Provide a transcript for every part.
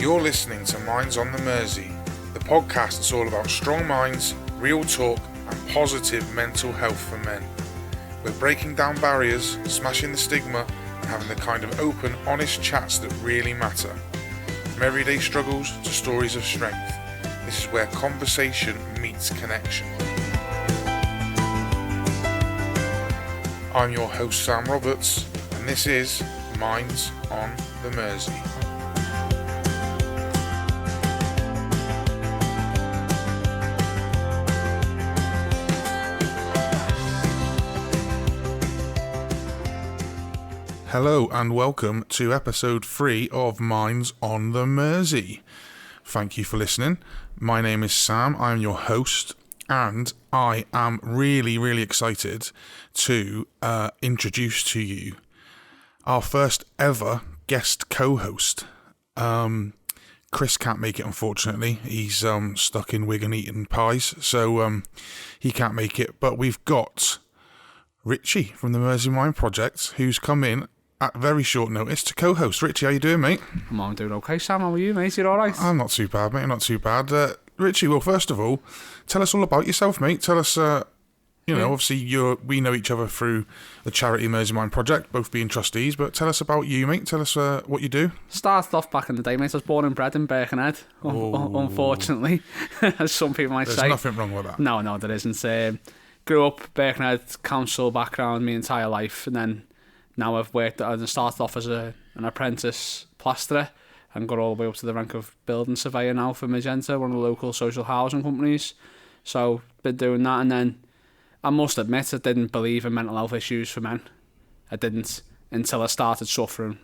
You're listening to Minds on the Mersey, the podcast that's all about strong minds, real talk and positive mental health for men. We're breaking down barriers, smashing the stigma and having the kind of open, honest chats that really matter. From everyday struggles to stories of strength, this is where conversation meets connection. I'm your host Sam Roberts and this is Minds on the Mersey. Hello and welcome to episode 3 of Minds on the Mersey. Thank you for listening. My name is Sam, I'm your host, and I am really excited to introduce to you our first ever guest co-host. Chris can't make it, unfortunately. He's stuck in Wigan eating pies, so he can't make it. But we've got Richie from the Mersey Mind Project, who's come in at very short notice to co-host. Richie, how you doing, mate? I'm doing okay, Sam. How are you, mate? You all right? I'm not too bad, mate. I'm not too bad. Richie, well, first of all, tell us all about yourself, mate. Tell us, obviously we know each other through the charity Mersey Mind Project, both being trustees, but tell us about you, mate. Tell us what you do. Started off back in the day, mate. I was born and bred in Birkenhead, unfortunately, as some people might say. There's nothing wrong with that. No, there isn't. Grew up Birkenhead, council background my entire life, and then now I've started off as an apprentice plasterer and got all the way up to the rank of building surveyor now for Magenta, one of the local social housing companies. So, been doing that, and then I must admit I didn't believe in mental health issues for men. I didn't until I started suffering.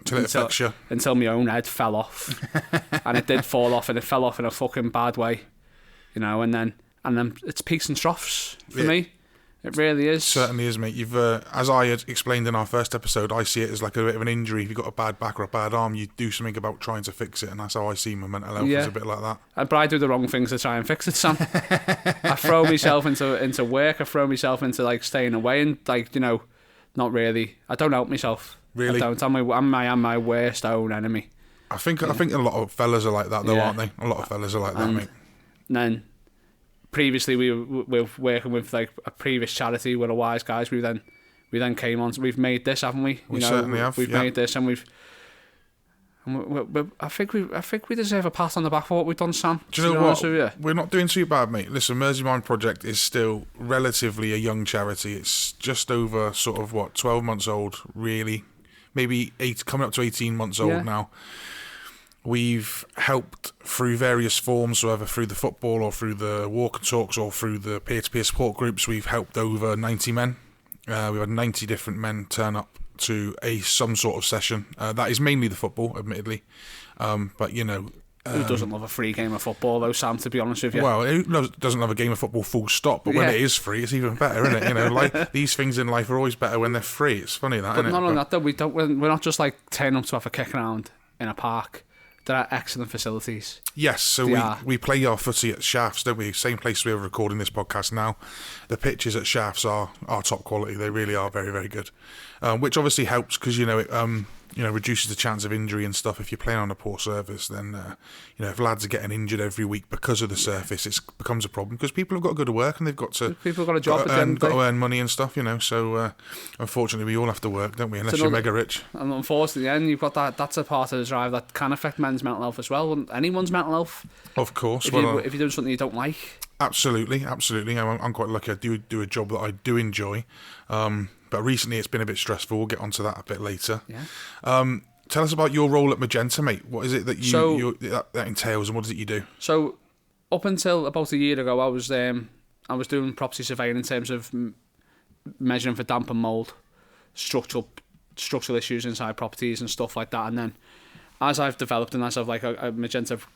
Until my own head fell off. And it did fall off, and it fell off in a fucking bad way. You know, and then it's peaks and troughs for me. It really is. Certainly is, mate. You've, as I had explained in our first episode, I see it as like a bit of an injury. If you've got a bad back or a bad arm, you do something about trying to fix it, and that's how I see my mental health. It's a bit like that. But I do the wrong things to try and fix it, Sam. I throw myself into work. I throw myself into like staying away, and like not really. I don't help myself. Really, I don't. I'm my worst own enemy. I think a lot of fellas are like that, though, aren't they? A lot of fellas are like that, mate. And then previously we were working with like a previous charity with the Wise Guys. We then came on. So we've made this, haven't we? We certainly have. We've made this, and I think we deserve a pat on the back for what we've done, Sam. Do you know what? We're not doing too bad, mate. Listen, Mersey Mind Project is still relatively a young charity. It's just over 12 months old, really. Maybe coming up to 18 months old now. We've helped through various forms, whether through the football or through the walk and talks or through the peer-to-peer support groups. We've helped over 90 men. We've had 90 different men turn up to some sort of session. That is mainly the football, admittedly. But, who doesn't love a free game of football, though, Sam, to be honest with you? Well, who doesn't love a game of football full stop? But when it is free, it's even better, isn't it? Like these things in life are always better when they're free. It's funny, that, isn't it? But not only that, though, we're not just like turning up to have a kick around in a park. There are excellent facilities. Yes, so we play our footy at Shafts, don't we? Same place we're recording this podcast now. The pitches at Shafts are top quality. They really are very, very good. Which obviously helps because, it reduces the chance of injury and stuff. If you're playing on a poor surface, then, if lads are getting injured every week because of the surface, it becomes a problem because people have got to go to work and they've got to... People have got a job got to earn money and stuff, So, unfortunately, we all have to work, don't we? Unless you're mega rich. And unfortunately, then you've got that's a part of the drive that can affect men's mental health as well. Anyone's mental health. Of course. If you're doing something you don't like. Absolutely. I'm quite lucky. I do a job that I do enjoy. But recently it's been a bit stressful. We'll get onto that a bit later. Yeah. Tell us about your role at Magenta, mate. What is it that that entails, and what is it you do? So, up until about a year ago, I was doing property surveying in terms of measuring for damp and mould, structural issues inside properties and stuff like that. And then, as I've developed and as I've Magenta have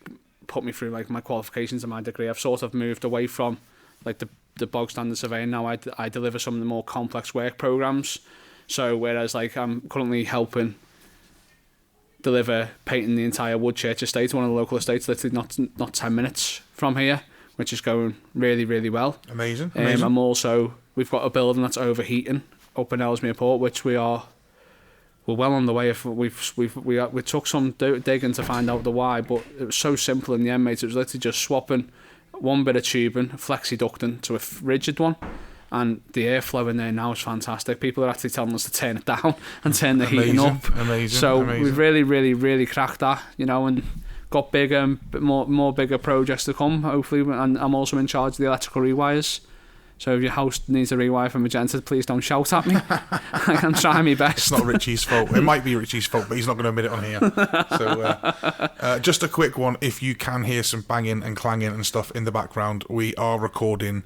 put me through like my qualifications and my degree, I've sort of moved away from like the bog standard surveying. Now I deliver some of the more complex work programs. So whereas like I'm currently helping deliver painting the entire Woodchurch estate, one of the local estates, literally not 10 minutes from here, which is going really, really well. Amazing. We've got a building that's overheating up in Ellesmere Port, which we are we're well on the way. If we took some digging to find out the why, but it was so simple in the end, mate. It was literally just swapping one bit of tubing, flexi ducting, to a rigid one, and the airflow in there now is fantastic. People are actually telling us to turn it down and turn the heating up. So we've really cracked that, and got bigger and more bigger projects to come, hopefully. And I'm also in charge of the electrical rewires. So if your house needs a rewire for Magenta, please don't shout at me. I can try my best. It's not Richie's fault. It might be Richie's fault, but he's not going to admit it on here. So just a quick one. If you can hear some banging and clanging and stuff in the background, we are recording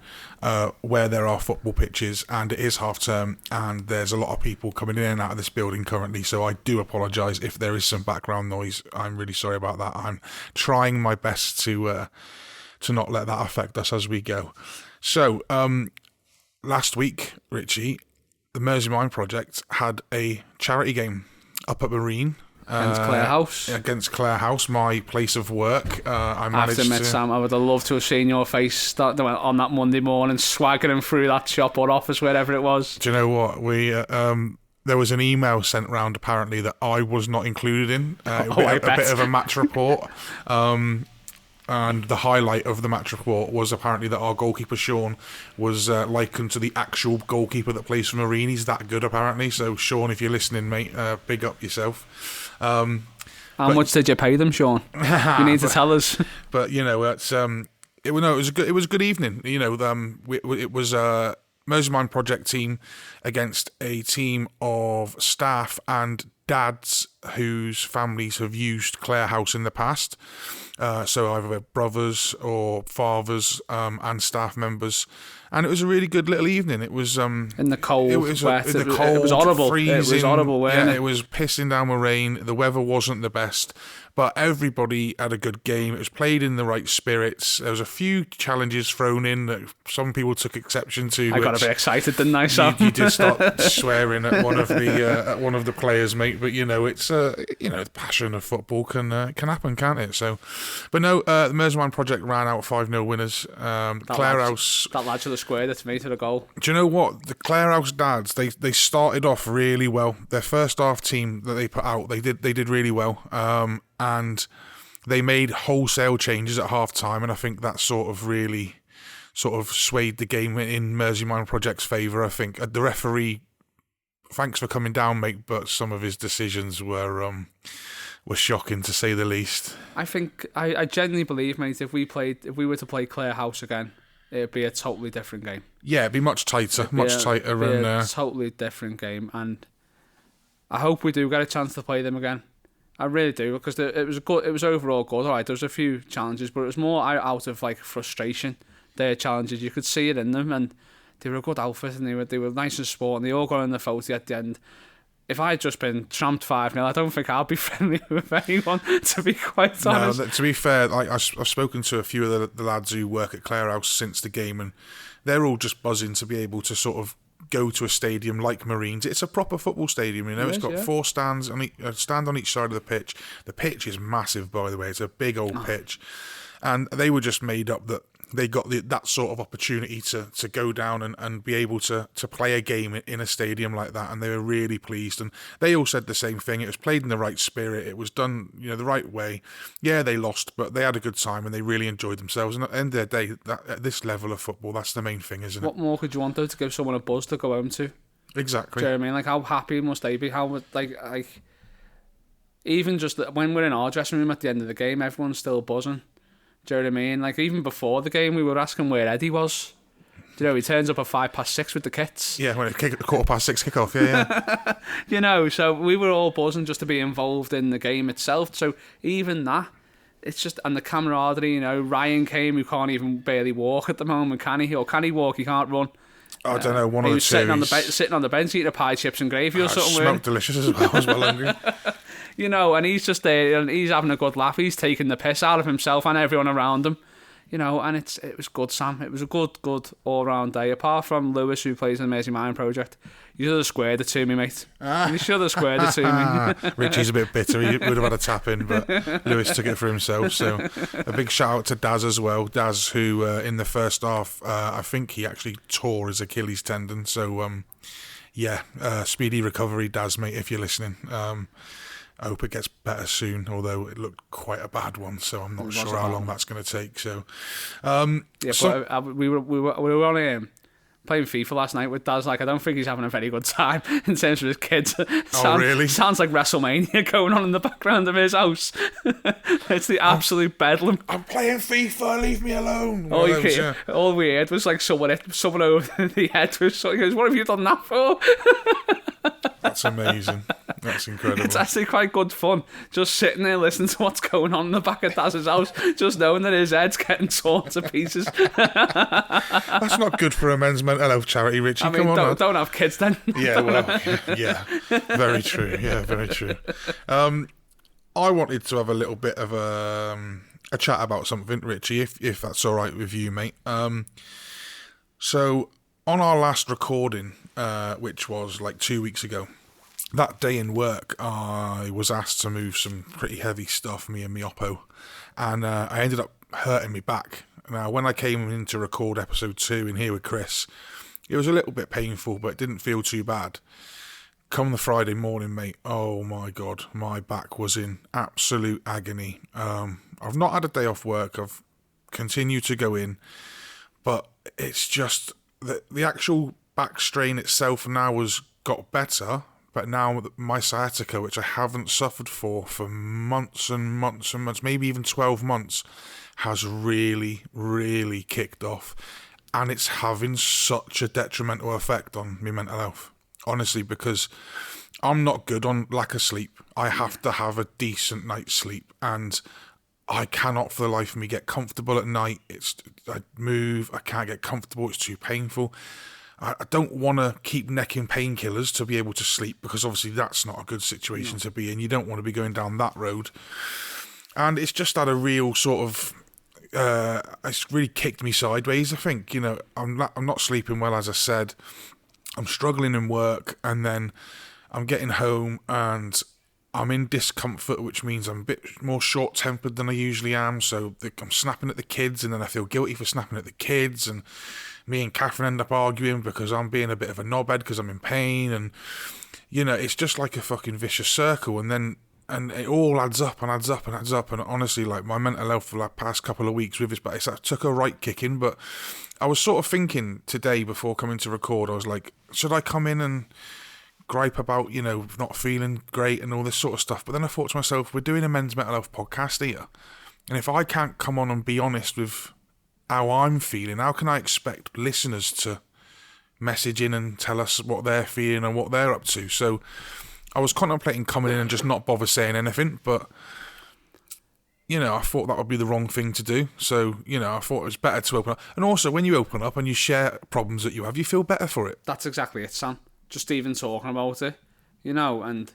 where there are football pitches, and it is half term, and there's a lot of people coming in and out of this building currently. So I do apologise if there is some background noise. I'm really sorry about that. I'm trying my best to not let that affect us as we go. So, last week, Richie, the Mersey Mind Project had a charity game up at Marine. Against Clare House. Against Clare House, my place of work. I have to admit, Sam, I would have loved to have seen your face on that Monday morning, swaggering through that shop or office, wherever it was. Do you know what? There was an email sent round, apparently, that I was not included in. A bit of a match report. And the highlight of the match report was apparently that our goalkeeper, Sean, was likened to the actual goalkeeper that plays for Marine. He's that good, apparently. So, Sean, if you're listening, mate, big up yourself. How much did you pay them, Sean? You need to tell us. But, it's it was a good evening. It was a Mersey Mind Project team against a team of staff and dads whose families have used Clare House in the past. So either brothers or fathers and staff members, and it was a really good little evening. It was in the cold, it was wet. In the cold, it was horrible. Freezing. It was horrible. Wasn't it? It was pissing down with rain. The weather wasn't the best, but everybody had a good game. It was played in the right spirits. There was a few challenges thrown in that some people took exception to. I got a bit excited, didn't I? So you did start swearing at one of the players, mate. But it's the passion of football can happen, can't it? So. But no, the Mersey Mind Project ran out 5-0 winners. Clare House. That lad should have squared it to me to the goal. Do you know what? The Clare House dads, they started off really well. Their first half team that they put out, they did really well. And they made wholesale changes at half time, and I think that sort of swayed the game in Mersey Mind Project's favour. I think the referee, thanks for coming down, mate, but some of his decisions were shocking, to say the least. I think I genuinely believe, mate, if we were to play Clare House again, it'd be a totally different game. Yeah, it'd be much tighter, a totally different game, and I hope we do get a chance to play them again. I really do, because it was overall good. All right, there was a few challenges, but it was more out of frustration. Their challenges, you could see it in them, and they were a good outfit, and they were nice and sport, and they all got in the photo at the end. If I had just been tramped 5-0, I don't think I'd be friendly with anyone, to be quite honest. No, to be fair, I've spoken to a few of the lads who work at Clare House since the game, and they're all just buzzing to be able to sort of go to a stadium like Marines. It's a proper football stadium, it's got 4 stands, a stand on each side of the pitch. The pitch is massive, by the way. It's a big old pitch. And they were just made up that they got that sort of opportunity to go down and be able to play a game in a stadium like that, and they were really pleased. And they all said the same thing. It was played in the right spirit. It was done, the right way. Yeah, they lost, but they had a good time and they really enjoyed themselves. And at the end of the day, at this level of football, that's the main thing, isn't it? What more could you want, though, to give someone a buzz to go home to? Exactly. Do you know what I mean? How happy must they be? How even just when we're in our dressing room at the end of the game, everyone's still buzzing. Do you know what I mean? Even before the game, we were asking where Eddie was. Do he turns up at 6:05 with the kits. Yeah, when it's 6:15 kickoff, yeah. So we were all buzzing just to be involved in the game itself. So even that, it's just, and the camaraderie, Ryan came, who can't even barely walk at the moment, can he? Or can he walk? He can't run. I don't know, one of the two. He was sitting on the bench eating a pie, chips and gravy or something. Smoked delicious as well, hungry. And he's just there, and he's having a good laugh. He's taking the piss out of himself and everyone around him. And it was good, Sam. It was a good all-round day. Apart from Lewis, who plays in the Mersey Mind Project, you should have squared it to me, mate. You should have squared it to me. Richie's a bit bitter. He would have had a tap in, but Lewis took it for himself. So a big shout out to Daz as well. Daz, who in the first half, I think he actually tore his Achilles tendon. So yeah, speedy recovery, Daz, mate, if you're listening. I hope it gets better soon, although it looked quite a bad one, so I'm not sure how long that's going to take. So, but we were on playing FIFA last night with Daz. Like, I don't think he's having a very good time in terms of his kids. Really? Sounds like WrestleMania going on in the background of his house. It's the absolute bedlam. I'm playing FIFA, leave me alone. All we heard was like someone over the head. He goes, "What have you done that for?" That's amazing. That's incredible. It's actually quite good fun. Just sitting there listening to what's going on in the back of Daz's house, just knowing that his head's getting torn to pieces. That's not good for a men's mental health charity, Richie. I mean, Come on, don't have kids then. Yeah, well, yeah. Very true. Yeah, very true. I wanted to have a little bit of a chat about something, Richie, if that's all right with you, mate. So on our last recording, which was like 2 weeks ago, that day in work, I was asked to move some pretty heavy stuff, me and my Oppo, and I ended up hurting me back. Now, when I came in to record episode 2 in here with Chris, it was a little bit painful, but it didn't feel too bad. Come the Friday morning, mate, oh my God, my back was in absolute agony. I've not had a day off work. I've continued to go in, but it's just the actual back strain itself now has got better. But now my sciatica, which I haven't suffered for months and months and months, maybe even 12 months, has really, really kicked off. And it's having such a detrimental effect on my mental health. Honestly, because I'm not good on lack of sleep. I have to have a decent night's sleep. And I cannot for the life of me get comfortable at night. I move, I can't get comfortable, it's too painful. I don't want to keep necking painkillers to be able to sleep, because obviously that's not a good situation to be in. You don't want to be going down that road. And it's just had a real sort of, it's really kicked me sideways, I think. You know, I'm not sleeping well, as I said. I'm struggling in work, and then I'm getting home and I'm in discomfort, which means I'm a bit more short-tempered than I usually am. So I'm snapping at the kids, and then I feel guilty for snapping at the kids, and me and Catherine end up arguing because I'm being a bit of a knobhead because I'm in pain, and you know, it's just like a fucking vicious circle, and it all adds up and adds up and adds up. And honestly, like, my mental health for the past couple of weeks with this, but it took a right kicking. But I was sort of thinking today before coming to record, I was like, should I come in and gripe about, you know, not feeling great and all this sort of stuff? But then I thought to myself, we're doing a men's mental health podcast here, and if I can't come on and be honest with how I'm feeling, how can I expect listeners to message in and tell us what they're feeling and what they're up to? So I was contemplating coming in and just not bother saying anything, but you know, I thought that would be the wrong thing to do. So, you know, I thought it was better to open up. And also, when you open up and you share problems that you have, you feel better for it. That's exactly it, Sam. Just even talking about it, you know, and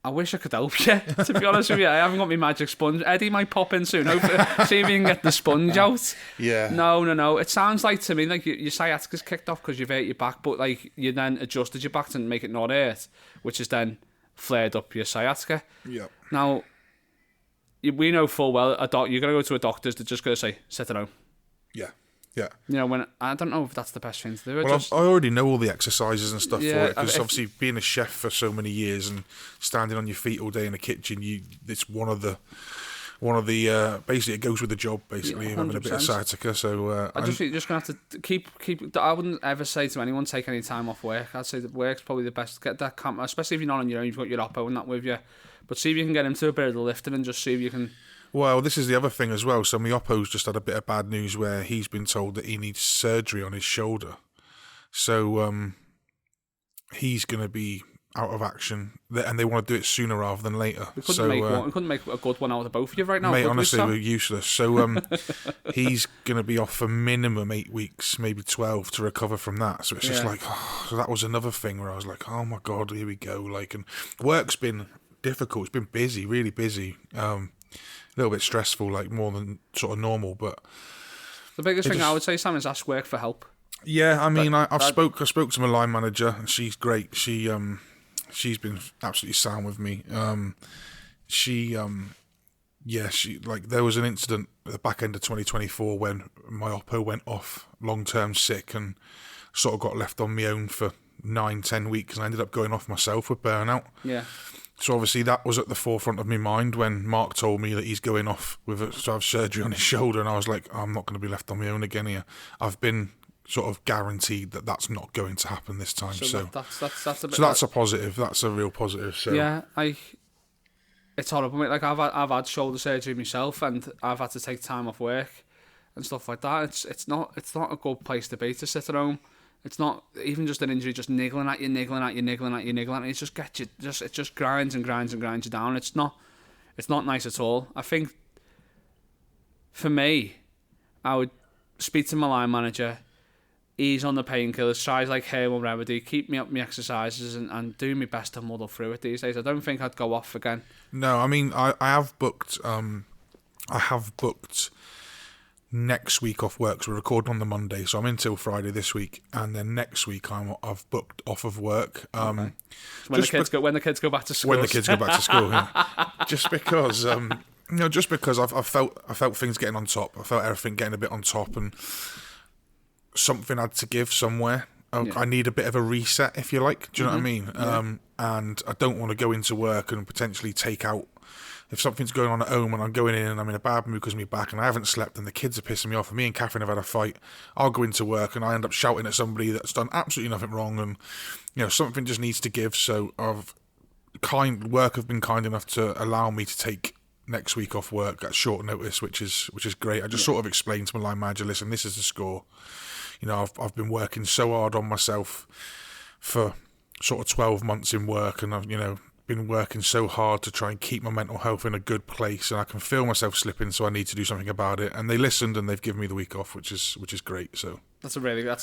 I wish I could help you, to be honest with you. I haven't got my magic sponge. Eddie might pop in soon. Hopefully, see if he can get the sponge out. Yeah. No. It sounds like to me like your sciatica's kicked off because you've hurt your back, but like you then adjusted your back to make it not hurt, which has then flared up your sciatica. Yeah. Now, we know full well you're going to go to a doctor's, they're just going to say, sit at home. Yeah. Yeah. You know, when I don't know if that's the best thing to do. Well, I already know all the exercises and stuff for it, because if, obviously being a chef for so many years and standing on your feet all day in the kitchen, it's one of the basically it goes with the job, basically, having a bit of sciatica. So I just think you're just gonna have to keep. I wouldn't ever say to anyone take any time off work. I'd say that work's probably the best. Get that especially if you're not on your own. You've got your Oppo and that with you, but see if you can get him to a bit of the lifting and just see if you can. Well, this is the other thing as well. So my Oppo's just had a bit of bad news where he's been told that he needs surgery on his shoulder. So he's going to be out of action, and they want to do it sooner rather than later. We couldn't make a good one out of both of you right now. Mate, honestly, we're useless. So he's going to be off for minimum 8 weeks, maybe 12, to recover from that. So it's just like, so that was another thing where I was like, oh my God, here we go. Like, and work's been difficult. It's been busy, really busy. A little bit stressful, like more than sort of normal, but the biggest thing I would say, Sam, is ask work for help. Yeah, I mean, I spoke to my line manager, and she's great. She's been absolutely sound with me. She like, there was an incident at the back end of 2024 when my Oppo went off long-term sick, and sort of got left on my own for 9-10 weeks, and I ended up going off myself with burnout. Yeah. So obviously that was at the forefront of my mind when Mark told me that he's going off to have surgery on his shoulder, and I was like, I'm not going to be left on my own again here. I've been sort of guaranteed that that's not going to happen this time. So that's a positive. That's a real positive. So yeah, it's horrible, mate. Like I've had shoulder surgery myself, and I've had to take time off work and stuff like that. It's not a good place to be, to sit at home. It's not even just an injury, just niggling at you. It just gets you, it just grinds you down. It's not nice at all. I think for me, I would speak to my line manager, ease on the painkillers, try like herbal remedy, keep me up my exercises, and do my best to muddle through it these days. I don't think I'd go off again. No, I mean I have booked next week off work, so we're recording on the Monday, so I'm in till Friday this week, and then next week I've booked off of work. Okay. When the kids go back to school. When the kids go back to school, yeah. Just because I felt things getting on top. I felt everything getting a bit on top, and something had to give somewhere. I need a bit of a reset, if you like. Do you know what I mean? Yeah. And I don't want to go into work and potentially take out. If something's going on at home and I'm going in and I'm in a bad mood because of my back and I haven't slept and the kids are pissing me off and me and Catherine have had a fight, I'll go into work and I end up shouting at somebody that's done absolutely nothing wrong, and something just needs to give. So work have been kind enough to allow me to take next week off work at short notice, which is great. I just sort of explained to my line manager, listen, this is the score. I've been working so hard on myself for sort of 12 months in work, and I've been working so hard to try and keep my mental health in a good place, and I can feel myself slipping, so I need to do something about it. And they listened and they've given me the week off, which is great. So that's a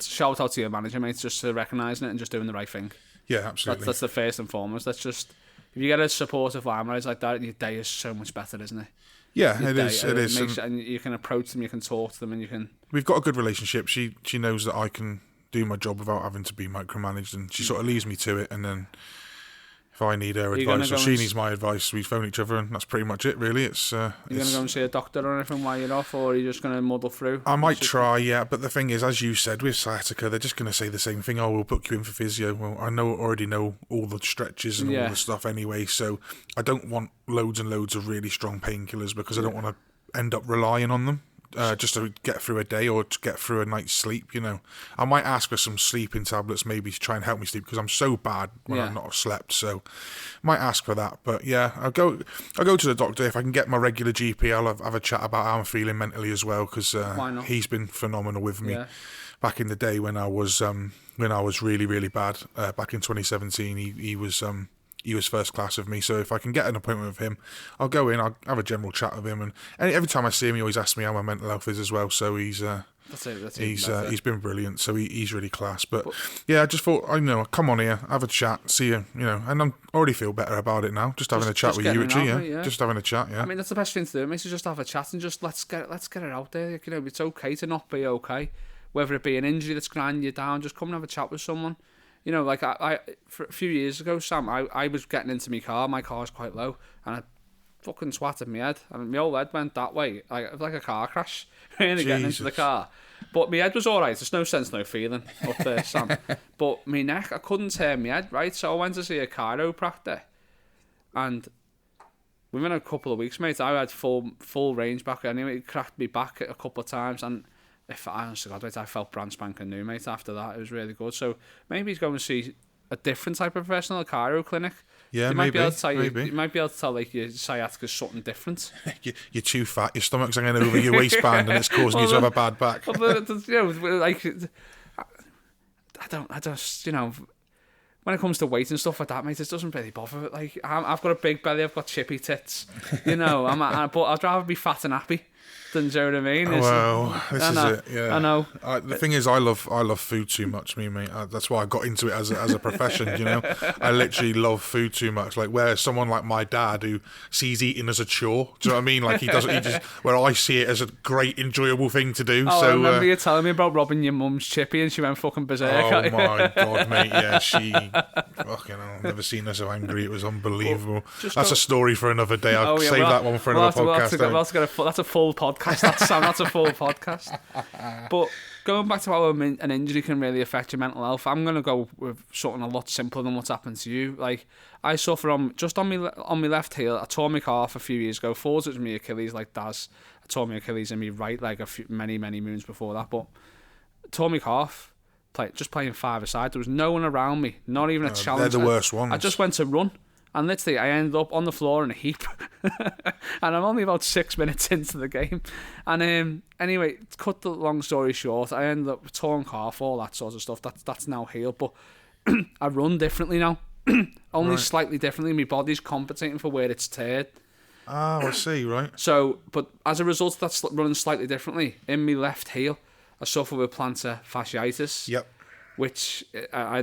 shout out to your manager, mate, just to recognising it and just doing the right thing. Yeah, absolutely. That's the first and foremost. That's just, if you get a supportive line manager like that, your day is so much better, isn't it? Yeah, it is. And you can approach them, you can talk to them, and you can. We've got a good relationship. She knows that I can do my job without having to be micromanaged, and she sort of leaves me to it, and then if I need her advice or she needs my advice, we phone each other, and that's pretty much it, really. You're going to go and see a doctor or anything while you're off, or are you just going to muddle through? I might try, yeah, but the thing is, as you said, with sciatica, they're just going to say the same thing. Oh, we'll book you in for physio. Well, I already know all the stretches and all the stuff anyway, so I don't want loads and loads of really strong painkillers because I don't want to end up relying on them. Just to get through a day or to get through a night's sleep, I might ask for some sleeping tablets maybe to try and help me sleep because I'm so bad when I've not slept. So, might ask for that. But yeah, I'll go to the doctor if I can get my regular GP. I'll have a chat about how I'm feeling mentally as well, because he's been phenomenal with me. Back in the day when I was really, really bad, back in 2017, he was first class with me, so if I can get an appointment with him, I'll go in, I'll have a general chat with him, and every time I see him, he always asks me how my mental health is as well, so he's been brilliant, so he's really class. But yeah, I just thought, come on here, have a chat, see you, and I already feel better about it now, just having a chat with you, Richie, just having a chat, yeah. I mean, that's the best thing to do, mate, is just have a chat and just let's get it out there. It's okay to not be okay, whether it be an injury that's grinding you down, just come and have a chat with someone. Like I for a few years ago, Sam, I was getting into my car's quite low, and I fucking swatted my head, and my whole head went that way, like a car crash, really getting into the car. But my head was alright, there's no sense, no feeling up there, Sam. But my neck, I couldn't turn my head right, so I went to see a chiropractor, and within a couple of weeks, mate, I had full range back anyway. It cracked me back a couple of times, and honestly, God, I felt brand spanking new, mate, after that. It was really good. So maybe he's going to see a different type of professional, a chiro clinic. Yeah, he might be able to tell maybe. You might be able to tell, like, your sciatica's something different. You're too fat, your stomach's hanging over your waistband, and it's causing you to have a bad back. Like, I don't, when it comes to weight and stuff like that, mate, it doesn't really bother. Like, I've got a big belly, I've got chippy tits, but I'd rather be fat and happy. Do you know what I mean? This is it. Yeah, I know. The thing is, I love food too much, mate. That's why I got into it as a profession. I literally love food too much. Like, where someone like my dad who sees eating as a chore. Do you know what I mean? Like, he doesn't. He just, where I see it as a great, enjoyable thing to do. Oh, so I remember you telling me about robbing your mum's chippy, and she went fucking berserk. Oh my God, mate! Yeah, she. Fucking hell, I've never seen her so angry. It was unbelievable. That's a story for another day. I'll save that one for another podcast. That's a full podcast. That's a full podcast. But going back to how an injury can really affect your mental health, I'm gonna go with something a lot simpler than what's happened to you. Like, I suffer on my left heel. I tore my calf a few years ago. Forwards it was my Achilles, like Daz. I tore my Achilles in my right, like many moons before that. But tore my calf, just playing five-a-side. There was no one around me, not even a challenge. They're the worst ones. I just went to run. And literally, I ended up on the floor in a heap. And I'm only about 6 minutes into the game. And anyway, to cut the long story short, I ended up with torn calf, all that sort of stuff. That's now healed. But I run differently now. Only slightly differently. My body's compensating for where it's teared. Ah, I see, right. So, but as a result of that running slightly differently, in my left heel, I suffer with plantar fasciitis. Yep. Which I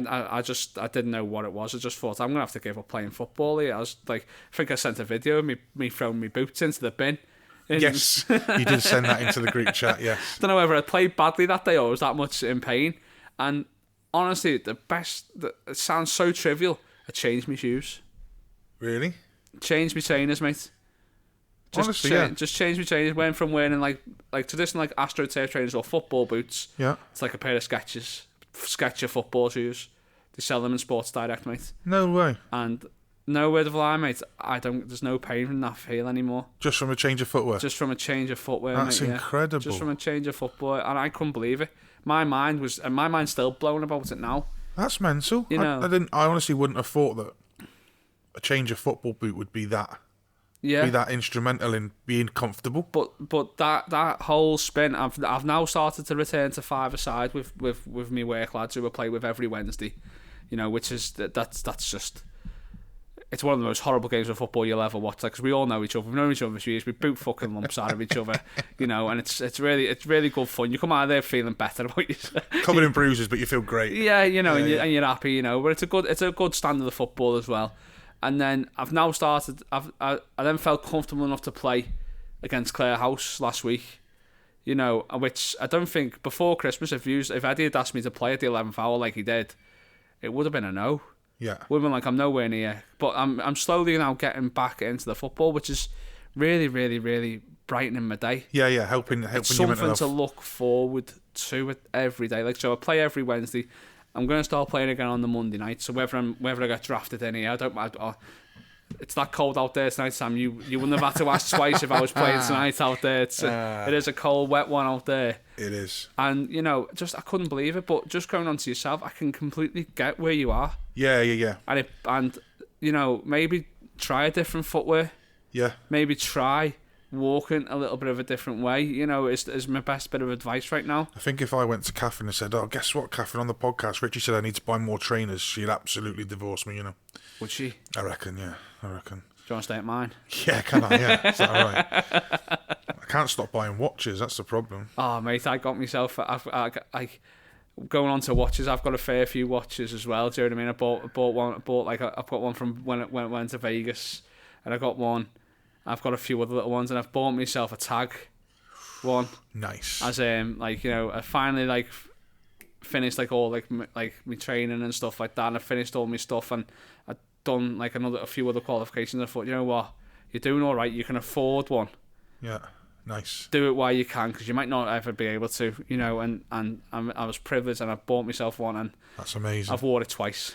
didn't know what it was. I just thought, I'm going to have to give up playing football here. I was like, I think I sent a video of me throwing my boots into the bin. Yes, you did send that into the group chat, yes. Don't know whether I played badly that day or was that much in pain. And honestly, it sounds so trivial, I changed my shoes. Really? Changed my trainers, mate. Honestly, just changed my trainers. Went from wearing like traditional like AstroTurf trainers or football boots. Yeah. It's like a pair of Sketcher football shoes. They sell them in Sports Direct, mate. No way. And no word of lie, mate. There's no pain from that heel anymore. Just from a change of footwear. Just from a change of footwear. That's mate, incredible. Yeah. Just from a change of footwear, and I couldn't believe it. My mind's still blown about it now. That's mental. You know, I honestly wouldn't have thought that a change of football boot would be that. Yeah. Be that instrumental in being comfortable. But that whole spin, I've now started to return to five-a-side with me work lads who I play with every Wednesday, you know, which is that's just, it's one of the most horrible games of football you'll ever watch. Like, because we all know each other, we've known each other for years, we boot fucking lumps out of each other, you know, and it's really good fun. You come out of there feeling better about yourself, covered in bruises, but you feel great. Yeah, you know, and you're happy, you know. But it's a good standard of football as well. And then I've now started. I then felt comfortable enough to play against Clare House last week, you know, which I don't think before Christmas. If Eddie had asked me to play at the 11th hour like he did, it would have been a no. Yeah, would have been like, I'm nowhere near. But I'm slowly now getting back into the football, which is really, really, really brightening my day. Yeah, helping it's your mental something to look forward to it every day. Like, so I play every Wednesday. I'm going to start playing again on the Monday night. So whether I get drafted in here, I don't matter. It's that cold out there tonight, Sam. You wouldn't have had to ask twice if I was playing tonight out there. It is a cold, wet one out there. It is. And, you know, I couldn't believe it. But just going on to yourself, I can completely get where you are. Yeah. And you know, maybe try a different footwear. Yeah. Maybe try walking a little bit of a different way, you know, is my best bit of advice right now. I think if I went to Catherine and said, oh, guess what, Catherine, on the podcast, Richie said I need to buy more trainers, she'd absolutely divorce me, you know. Would she? I reckon, yeah. Do you want to stay at mine? Yeah, can I? Yeah. Is that all right? I can't stop buying watches, that's the problem. Oh, mate, I got myself, I going on to watches, I've got a fair few watches as well, do you know what I mean? I've got one from when it went to Vegas, and I got one. I've got a few other little ones, and I've bought myself a tag one. Nice. As like, you know, I finally like finished like all like my training and stuff like that, and I finished all my stuff, and I'd done like a few other qualifications. I thought, you know what, you're doing all right. You can afford one. Yeah. Nice. Do it while you can, because you might not ever be able to, you know. And I was privileged, and I bought myself one, and that's amazing. I've worn it twice.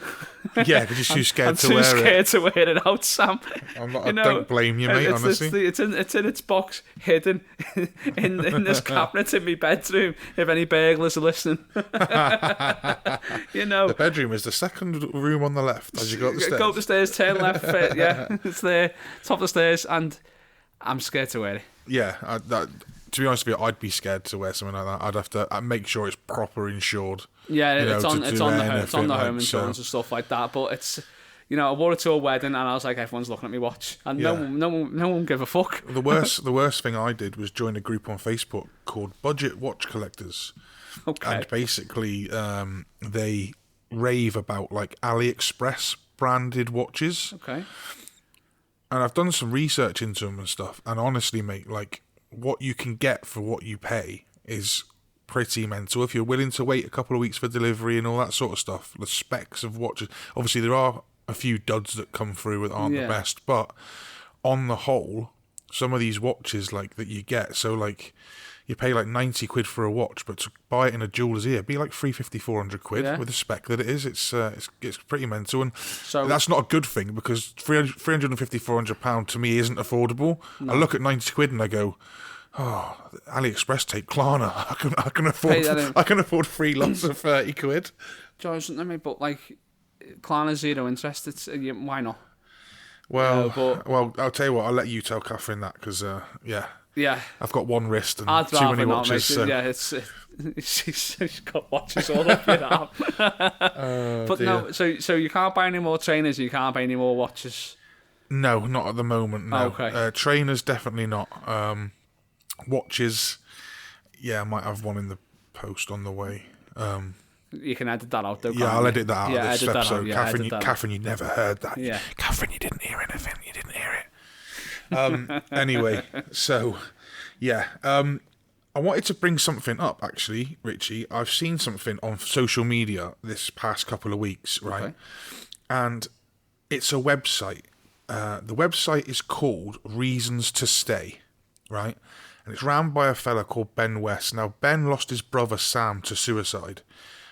Yeah, because you're too scared to wear it. I'm too scared to wear it out, Sam. I don't blame you, mate. Honestly, it's in its box, hidden in this cabinet in my bedroom. If any burglars are listening, you know, the bedroom is the second room on the left as you go up the stairs. Go up the stairs, turn left. Yeah, it's there, top of the stairs, and I'm scared to wear it. Yeah, to be honest with you, I'd be scared to wear something like that. I'd have to make sure it's proper insured. Yeah, it's on the home like, insurance and stuff like that. But it's, you know, I wore it to a wedding, and I was like, everyone's looking at me watch, and no one give a fuck. The worst thing I did was join a group on Facebook called Budget Watch Collectors. Okay. And basically, they rave about like AliExpress branded watches. Okay. And I've done some research into them and stuff, and honestly, mate, like, what you can get for what you pay is pretty mental. If you're willing to wait a couple of weeks for delivery and all that sort of stuff, the specs of watches, obviously there are a few duds that come through that aren't the best, but on the whole, some of these watches like that you get, so like, you pay like 90 quid for a watch, but to buy it in a jeweller's ear, it'd be like 350, 400 quid with the spec that it is. It's pretty mental, and So that's not a good thing, because 350, 400 pound to me isn't affordable. I look at 90 quid and I go, oh, AliExpress take Klarna. I can afford 3 lots of 30 quid. Joe, something to me, but like Klarna's zero interest. It's why not? Well, I'll tell you what. I'll let you tell Catherine that, because Yeah, I've got one wrist and I'd too many rather watches. Not, So. yeah, she's got watches all up your arm. But dear. no, so you can't buy any more trainers. You can't buy any more watches. No, not at the moment. No. Okay. Trainers definitely not. Watches, I might have one in the post on the way. You can edit that out, though. Yeah, I'll edit that out of this episode. Yeah, Catherine, you never heard that. Yeah. Catherine, you didn't hear anything. You didn't hear it. Anyway, so, I wanted to bring something up, actually, Richie. I've seen something on social media this past couple of weeks, right? Okay. And it's a website. The website is called Reasons to Stay, right? And it's ran by a fella called Ben West. Now, Ben lost his brother Sam to suicide.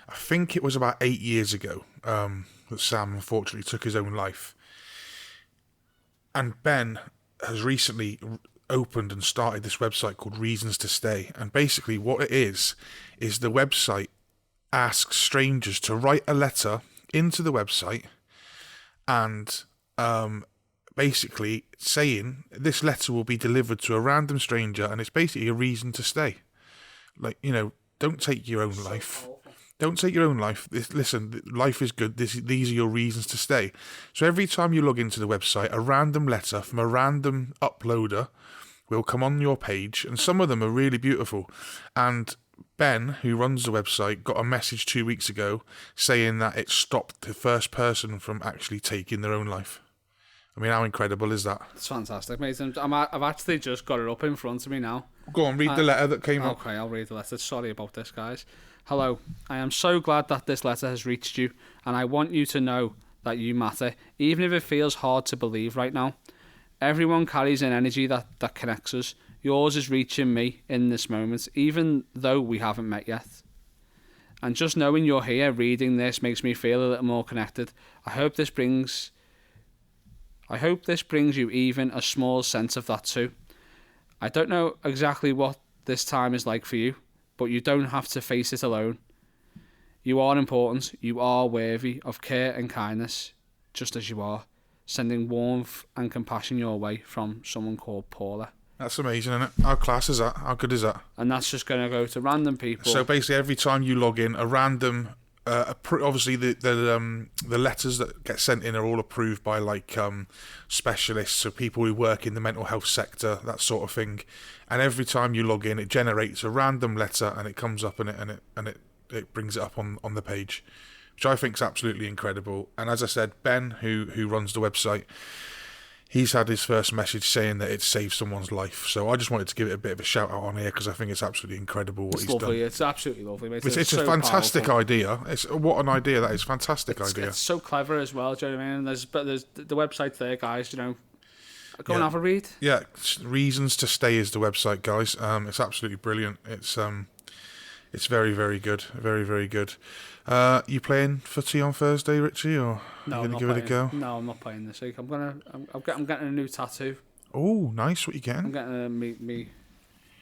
I think it was about 8 years ago that Sam unfortunately took his own life. And Ben has recently opened and started this website called Reasons to Stay. And basically what it is the website asks strangers to write a letter into the website and basically saying this letter will be delivered to a random stranger, and it's basically a reason to stay. Like, don't take your own life. Don't take your own life. Listen, life is good. These are your reasons to stay. So every time you log into the website, a random letter from a random uploader will come on your page, and some of them are really beautiful. And Ben, who runs the website, got a message 2 weeks ago saying that it stopped the first person from actually taking their own life. I mean, how incredible is that? It's fantastic, mate. I've actually just got it up in front of me now. Go on, read the letter that came up. Okay, I'll read the letter. Sorry about this, guys. Hello, I am so glad that this letter has reached you, and I want you to know that you matter, even if it feels hard to believe right now. Everyone carries an energy that connects us. Yours is reaching me in this moment, even though we haven't met yet. And just knowing you're here reading this makes me feel a little more connected. I hope this brings you even a small sense of that too. I don't know exactly what this time is like for you, but you don't have to face it alone. You are important. You are worthy of care and kindness, just as you are. Sending warmth and compassion your way from someone called Paula. That's amazing, isn't it? How class is that? How good is that? And that's just going to go to random people. So basically, every time you log in, a random... obviously, the letters that get sent in are all approved by specialists, so people who work in the mental health sector, that sort of thing. And every time you log in, it generates a random letter, and it comes up and it brings it up on the page, which I think is absolutely incredible. And as I said, Ben, who runs the website, he's had his first message saying that it saved someone's life. So I just wanted to give it a bit of a shout out on here, because I think it's absolutely incredible what he's lovely. done. It's absolutely lovely, mate. It's so a fantastic powerful. idea. What an idea that is! Fantastic idea. It's so clever as well. Do you know what I mean? There's the website there, guys. Go and have a read. Yeah, Reasons to Stay is the website, guys. It's absolutely brilliant. It's very, very good. Very, very good. You playing footy on Thursday, Richie, or No, you going to give it a go? No, I'm not playing this week. I'm getting a new tattoo. Oh, nice. What you getting? I'm getting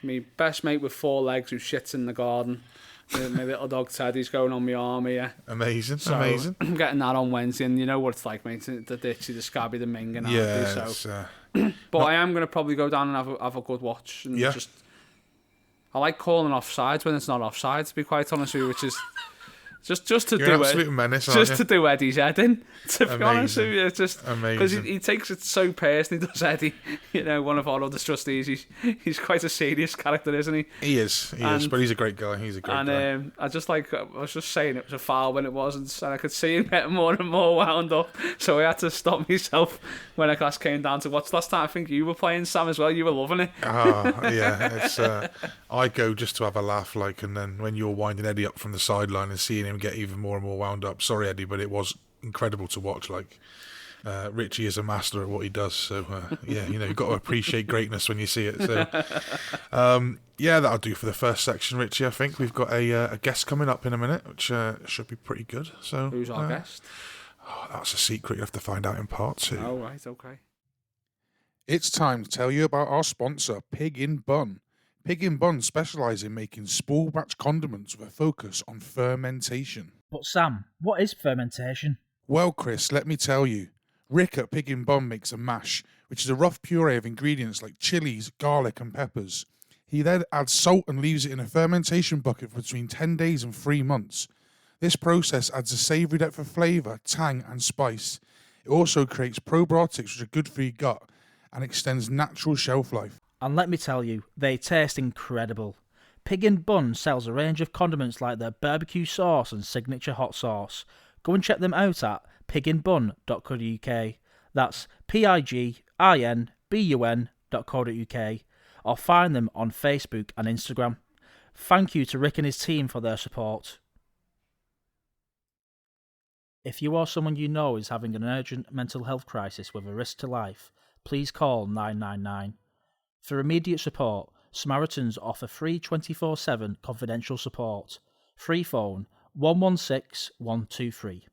me best mate with 4 legs who shits in the garden. My little dog Teddy's going on my arm here. Amazing, So amazing. I'm getting that on Wednesday, and you know what it's like, mate. The ditchy, the scabby, the ming, and Yeah. But I am going to probably go down and have a good watch. And I like calling offsides when it's not offside, to be quite honest with you, which is just to You're do an absolute menace, aren't just you? to do Eddie's head in. To be honest with you, it's just because Amazing. he takes it so personally. Does Eddie? One of our other trustees. He's quite a serious character, isn't he? He is, but he's a great guy. He's a great guy. And I was just saying it was a foul when it wasn't, and I could see him getting more and more wound up. So I had to stop myself when a class came down to watch. Last time I think you were playing, Sam, as well. You were loving it. It's I go just to have a laugh, and then when you're winding Eddie up from the sideline and seeing him get even more and more wound up. Sorry, Eddie, but it was incredible to watch. Richie is a master at what he does, so yeah, you've got to appreciate greatness when you see it. So yeah, that'll do for the first section, Richie. I think we've got a guest coming up in a minute, which should be pretty good. So Who's our guest? Oh, that's a secret. You have to find out in part 2. Oh, right, okay. It's time to tell you about our sponsor, Pig in Bun. Pig in Bun specialise in making small batch condiments with a focus on fermentation. But Sam, what is fermentation? Well, Chris, let me tell you. Rick at Pig in Bun makes a mash, which is a rough puree of ingredients like chilies, garlic and peppers. He then adds salt and leaves it in a fermentation bucket for between 10 days and 3 months. This process adds a savoury depth of flavour, tang and spice. It also creates probiotics which are good for your gut and extends natural shelf life. And let me tell you, they taste incredible. Pig in Bun sells a range of condiments like their barbecue sauce and signature hot sauce. Go and check them out at piginbun.co.uk. That's piginbun.co.uk, or find them on Facebook and Instagram. Thank you to Rick and his team for their support. If you or someone you know is having an urgent mental health crisis with a risk to life, please call 999. For immediate support, Samaritans offer free 24/7 confidential support. Free phone 116 123.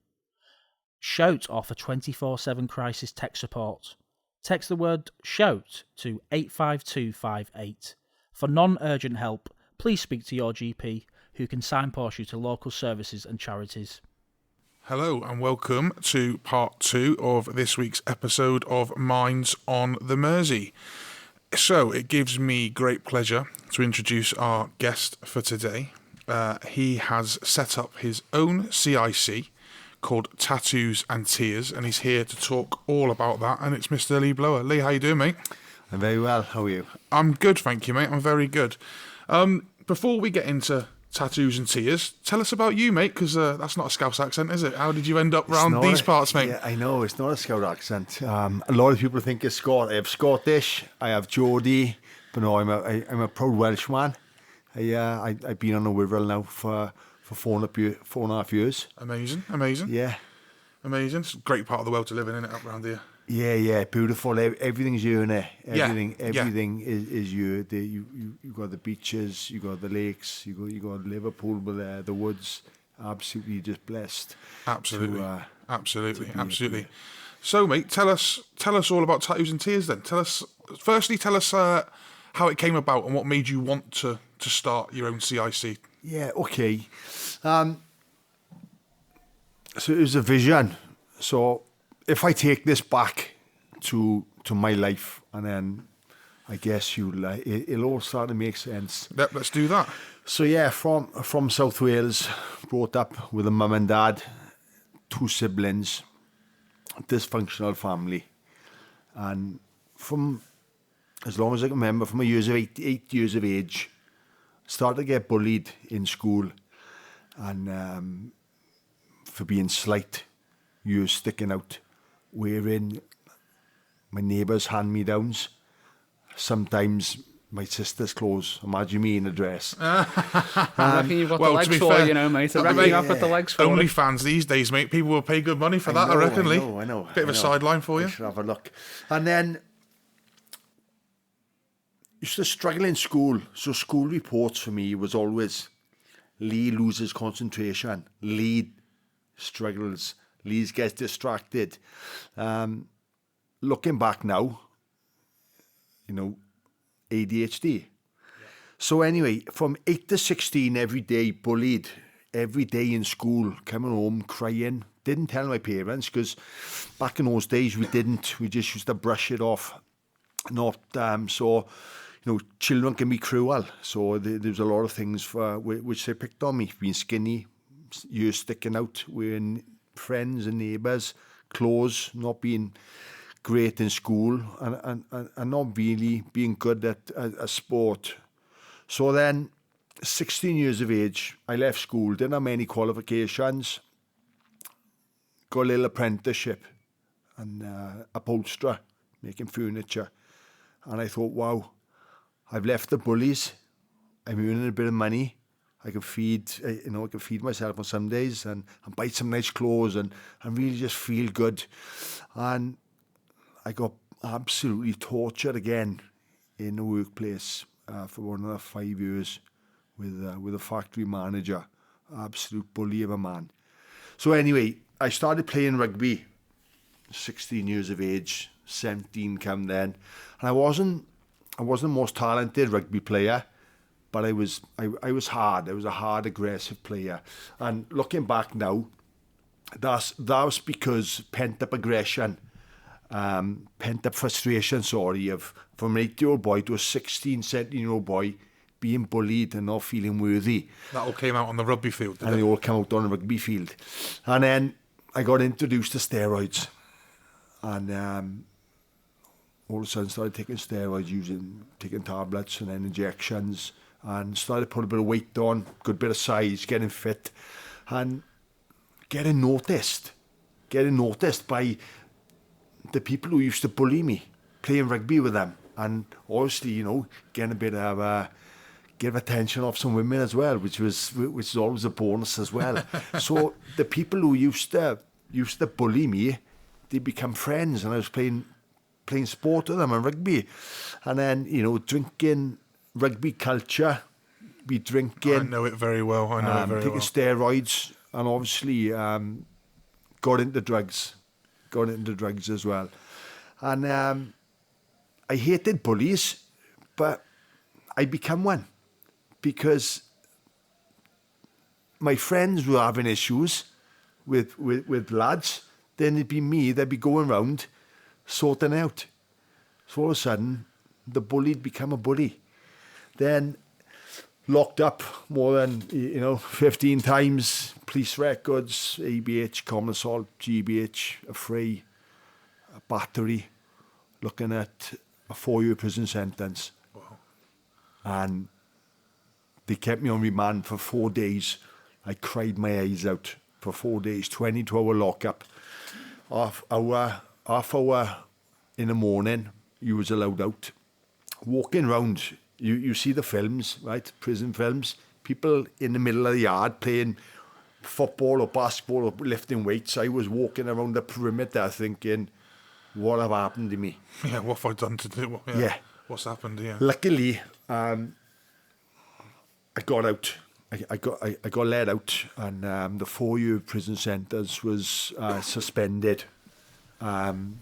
Shout offer 24/7 crisis text support. Text the word SHOUT to 85258. For non-urgent help, please speak to your GP, who can signpost you to local services and charities. Hello and welcome to part 2 of this week's episode of Minds on the Mersey. So it gives me great pleasure to introduce our guest for today. He has set up his own CIC called Tattoos and Tears, and he's here to talk all about that, and it's Mr. Lee Blower. Lee, how you doing, mate? I'm very well. How are you? I'm good, thank you, mate. I'm very good. Before we get into Tattoos and Tears, tell us about you, mate, because that's not a Scouse accent, is it? How did you end up round these parts, mate? Yeah, I know, it's not a Scout accent. A lot of people think it's I have Scottish, I have Geordie, but no, I'm a proud Welshman. I've been on the Wirral now for 4.5 years. Amazing. Yeah. Amazing. It's a great part of the world to live in, isn't it, up round here? Yeah, beautiful. Everything's you in it. Everything is you. You got the beaches, you got the lakes, you got Liverpool with the woods. Absolutely just blessed. Absolutely. So, mate, tell us all about Tattoos and Tears then. Tell us how it came about and what made you want to start your own CIC. Yeah, okay. So it was a vision. So if I take this back to my life, and then I guess it'll all start to make sense. Yep, let's do that. So yeah, from South Wales, brought up with a mum and dad, 2 siblings, dysfunctional family, and from as long as I can remember, from 8 years of age, started to get bullied in school, and for being slight, years sticking out, wearing my neighbours' hand-me-downs, sometimes my sister's clothes. Imagine me in a dress. I reckon you've got the legs for it, mate. I reckon you've got the legs for it. OnlyFans these days, mate. People will pay good money for that, I reckon, Lee. I know. Bit of a sideline for you. I should have a look. And then used to struggle in school. So school reports for me was always Lee loses concentration, Lee struggles, Lee gets distracted. Looking back now, ADHD. Yeah. So anyway, from 8 to 16 every day, bullied, every day in school, coming home crying. Didn't tell my parents because back in those days we just used to brush it off. Children can be cruel. So there's a lot of things which they picked on me. Being skinny, ears sticking out, wearing friends and neighbours, clothes, not being great in school, and not really being good at a sport. So then, 16 years of age, I left school, didn't have many qualifications, got a little apprenticeship, and upholsterer, making furniture. And I thought, wow, I've left the bullies, I'm earning a bit of money, I can feed, I can feed myself on some days and buy some nice clothes and really just feel good. And I got absolutely tortured again in the workplace for another 5 years with a factory manager, absolute bully of a man. So anyway, I started playing rugby, 16 years of age, 17 come then, and I wasn't the most talented rugby player, but I was hard. I was a hard, aggressive player. And looking back now, that was because pent-up aggression, pent-up frustration, from an 8-year-old boy to a 16, 17-year-old boy being bullied and not feeling worthy. That all came out on the rugby field, did And it? they all came out on the rugby field. And then I got introduced to steroids. And all of a sudden started taking steroids, taking tablets and then injections, and started putting a bit of weight on, good bit of size, getting fit, and getting noticed by the people who used to bully me, playing rugby with them, and obviously, getting a bit of give attention off some women as well, which is always a bonus as well. So the people who used to bully me, they become friends, and I was playing sport with them and rugby, and then drinking, rugby culture, be drinking. I know it very well. I know it very taking well. steroids, and obviously got into drugs as well, and I hated bullies, but I became one because my friends were having issues with lads. Then it'd be me that'd be going round sorting out. So all of a sudden, the bullied become a bully. Then locked up more than 15 times, police records, ABH, common assault, GBH, a free, a battery, looking at a 4-year prison sentence. Wow. And they kept me on remand for 4 days. I cried my eyes out for 4 days, 22-hour lockup. Half hour in the morning, you was allowed out. Walking round, you see the films, right? Prison films. People in the middle of the yard playing football or basketball or lifting weights. I was walking around the perimeter thinking, what have happened to me? Yeah, what have I done to do? Yeah. What's happened? Yeah. Luckily, I got out. I got let out, and the 4-year prison sentence was suspended. And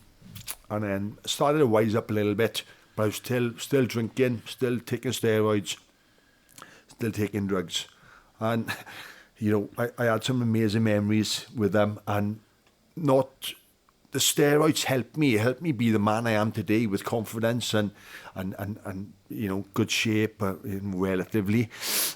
then started to wise up a little bit, but I was still drinking, still taking steroids, still taking drugs. And, I had some amazing memories with them, and the steroids helped me be the man I am today, with confidence and good shape, relatively.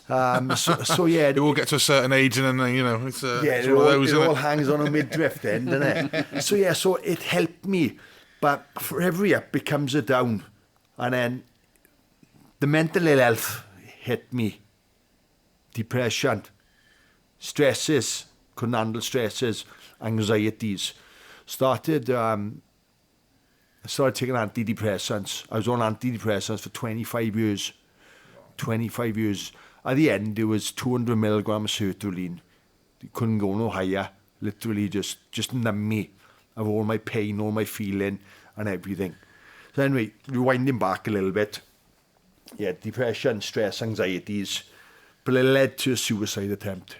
So yeah, You all get to a certain age, and then it's one of those. it Isn't all hangs on a midriff then, doesn't it? So it helped me, but for every up becomes a down, and then the mental ill health hit me, depression, stresses, couldn't handle stresses, anxieties. Started taking antidepressants. I was on antidepressants for 25 years. 25 years. At the end, it was 200 milligrams of sertraline. You couldn't go no higher. Literally just numb me of all my pain, all my feeling, and everything. So anyway, rewinding back a little bit. Yeah, depression, stress, anxieties. But it led to a suicide attempt.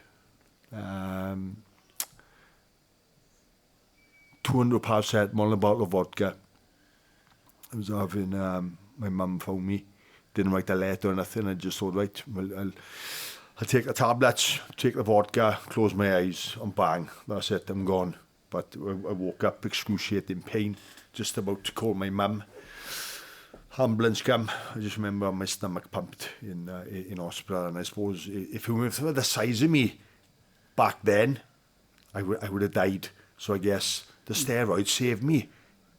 200 paracetamol and a bottle of vodka. I was having, my mum phoned me, didn't write a letter or nothing. I just thought, right, well, I'll take the tablets, take the vodka, close my eyes, and bang, that's it, I'm gone. But I woke up excruciating pain, just about to call my mum. Ambulance come. I just remember my stomach pumped in hospital, and I suppose if it were the size of me back then, I would have died. So I guess the steroids saved me.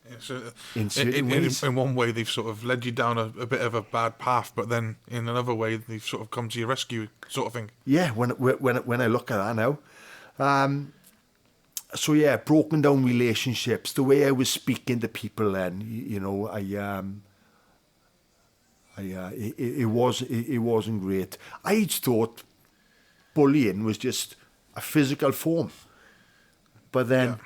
Yeah, so in certain ways. In one way, they've sort of led you down a bit of a bad path, but then in another way, they've sort of come to your rescue, sort of thing. Yeah, when I look at that now. So yeah, broken down relationships. The way I was speaking to people then, it wasn't great. I thought bullying was just a physical form. But then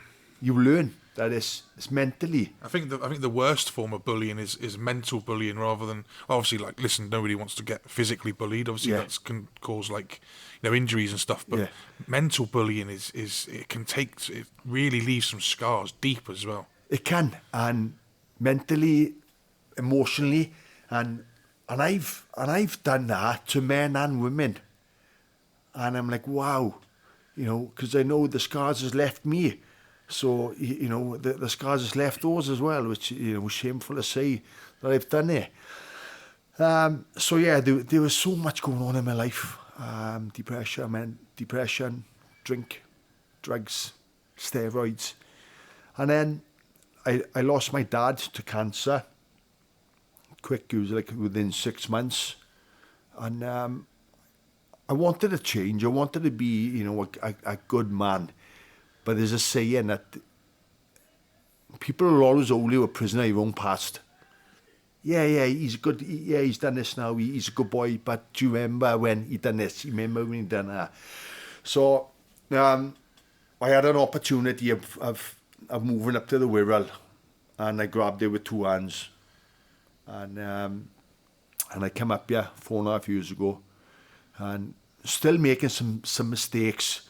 you learn that it's mentally. I think the worst form of bullying is mental bullying rather than obviously like listen, nobody wants to get physically bullied. Obviously that can cause like injuries and stuff. But mental bullying is it really leaves some scars deep as well. It can, and mentally, emotionally, and I've done that to men and women, and I'm like, wow, because I know the scars has left me, so the scars has left those as well, which was shameful to say that I've done it. So yeah, there was so much going on in my life, depression, drink, drugs, steroids, and then I lost my dad to cancer. Quick, it was like within 6 months, and I wanted to change. I wanted to be, a good man. But there's a saying that people will always hold you a prisoner of your own past. Yeah, he's good. Yeah, he's done this now. He's a good boy. But do you remember when he done this? You remember when he done that? So I had an opportunity of moving up to the Wirral, and I grabbed it with two hands. And I came up here 4.5 years ago, and still making some mistakes.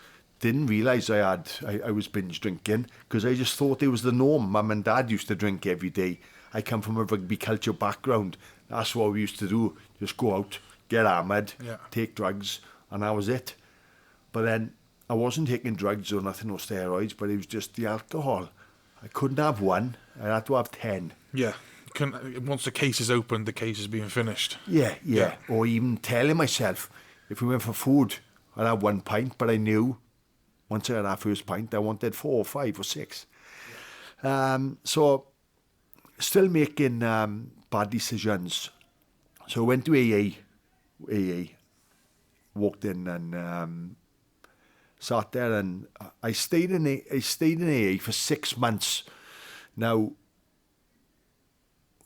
Didn't realise I was binge drinking, because I just thought it was the norm. Mum and Dad used to drink every day. I come from a rugby culture background. That's what we used to do. Just go out, get hammered, take drugs, and that was it. But then I wasn't taking drugs or nothing, or steroids, but it was just the alcohol. I couldn't have one. I had to have 10. Yeah. Once the case is opened, the case is being finished. Yeah. Or even telling myself, if we went for food, I'd have 1 pint, but I knew once I had that first pint, I wanted 4 or 5 or 6. So, still making bad decisions. So I went to AA, walked in and sat there, and I stayed in AA for 6 months. Now,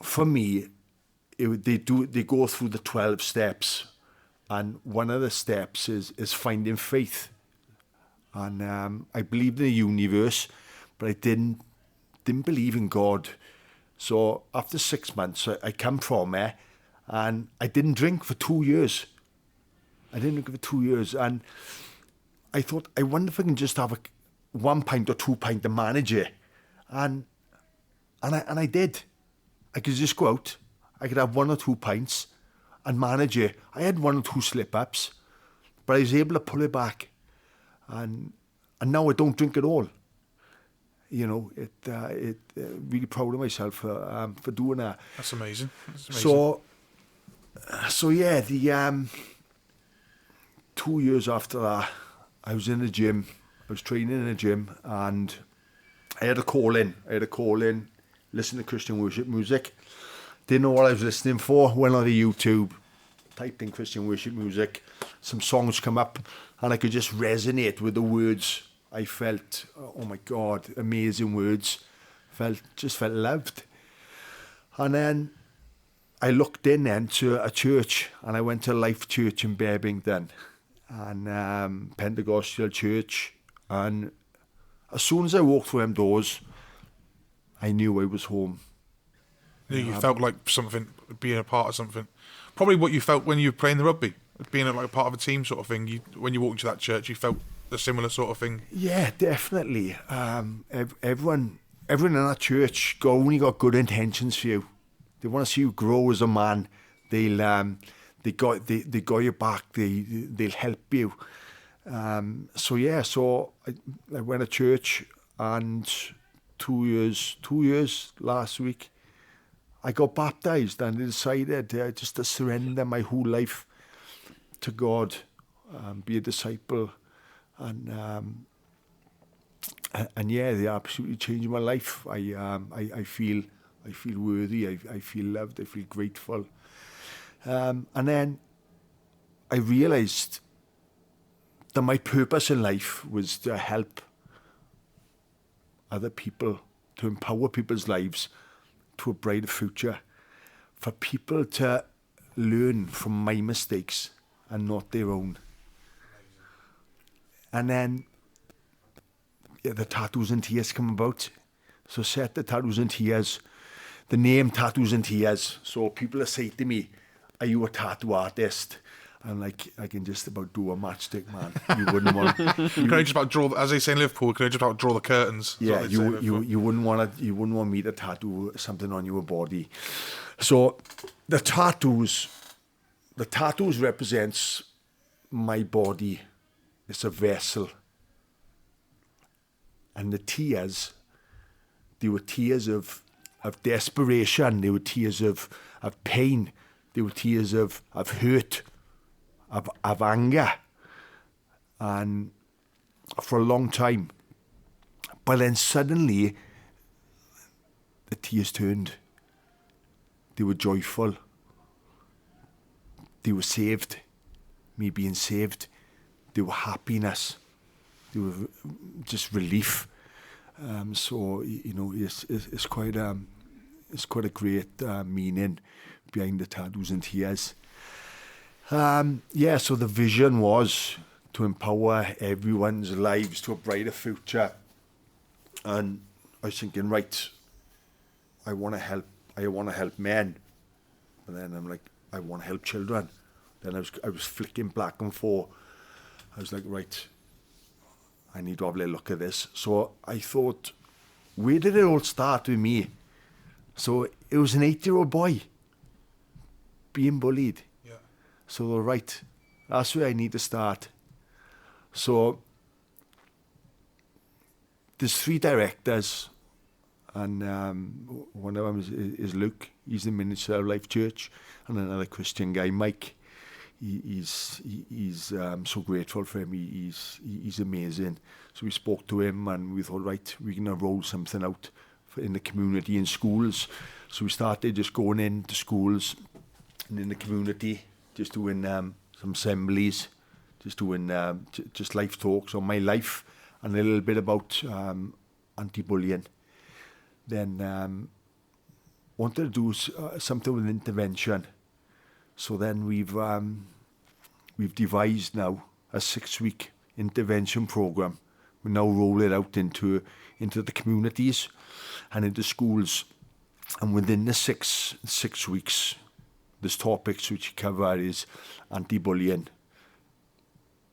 for me, they go through the 12 steps, and one of the steps is finding faith. And I believed in the universe, but I didn't believe in God. So after 6 months, I come from there, and I didn't drink for 2 years. And I thought, I wonder if I can just have 1 pint or 2 pint to manage it. And I did. I could just go out. I could have 1 or 2 pints and manage it. I had 1 or 2 slip-ups, but I was able to pull it back. And now I don't drink at all. Really proud of myself for doing that. That's amazing. So yeah, the 2 years after that, I was in the gym. I was training in a gym, and I had a call in. Listen to Christian worship music. Didn't know what I was listening for. Went on the YouTube, typed in Christian worship music. Some songs come up, and I could just resonate with the words. I felt, oh my God, amazing words. Just felt loved. And then I looked in then to a church, and I went to Life Church in Babington, and Pentecostal church. And as soon as I walked through them doors, I knew I was home. You felt like something, being a part of something. Probably what you felt when you were playing the rugby, being like a part of a team sort of thing. When you walked into that church, you felt a similar sort of thing. Yeah, definitely. Everyone in that church only got good intentions for you. They want to see you grow as a man. They got your back. They'll help you. So I went to church, and 2 years last week, I got baptized, and I decided just to surrender my whole life to God, be a disciple, and yeah, they absolutely changed my life. I feel worthy. I feel loved. I feel grateful. And then I realised that my purpose in life was to help other people, to empower people's lives to a brighter future, for people to learn from my mistakes and not their own. And then the Tattoos and Tears come about. So set the Tattoos and Tears, the name Tattoos and Tears. So people say to me, are you a tattoo artist? I'm like, I can just about do a matchstick, man. You wouldn't want. Can I just about draw, as they say in Liverpool? Can I just about draw the curtains? That's Yeah, what they say in Liverpool. you wouldn't want to. You wouldn't want me to tattoo something on your body. So the tattoos represents my body. It's a vessel, and the tears, they were tears of desperation. They were tears of pain. They were tears of hurt. Of anger, and for a long time. But then suddenly, the tears turned. They were joyful. They were saved. Me being saved. They were happiness. They were just relief. So it's quite a great meaning behind the Tattoos and Tears. So the vision was to empower everyone's lives to a brighter future. And I was thinking, right, I want to help men. But then I'm like, I want to help children. Then I was flicking back and forth. I was like, right, I need to have a look at this. So I thought, where did it all start with me? So it was an 8-year-old boy being bullied. So right, that's where I need to start. So there's 3 directors, and one of them is Luke. He's the minister of Life Church, and another Christian guy, Mike. He's so grateful for him. He's amazing. So we spoke to him, and we thought, right, we're gonna roll something out in the community, in schools. So we started just going into schools and in the community. Just doing some assemblies, just doing just life talks on my life, and a little bit about anti-bullying. Then wanted to do something with intervention. So then we've devised now a 6-week intervention program. We now roll it out into the communities and into schools, and within the six weeks. There's topics which you cover is anti-bullying,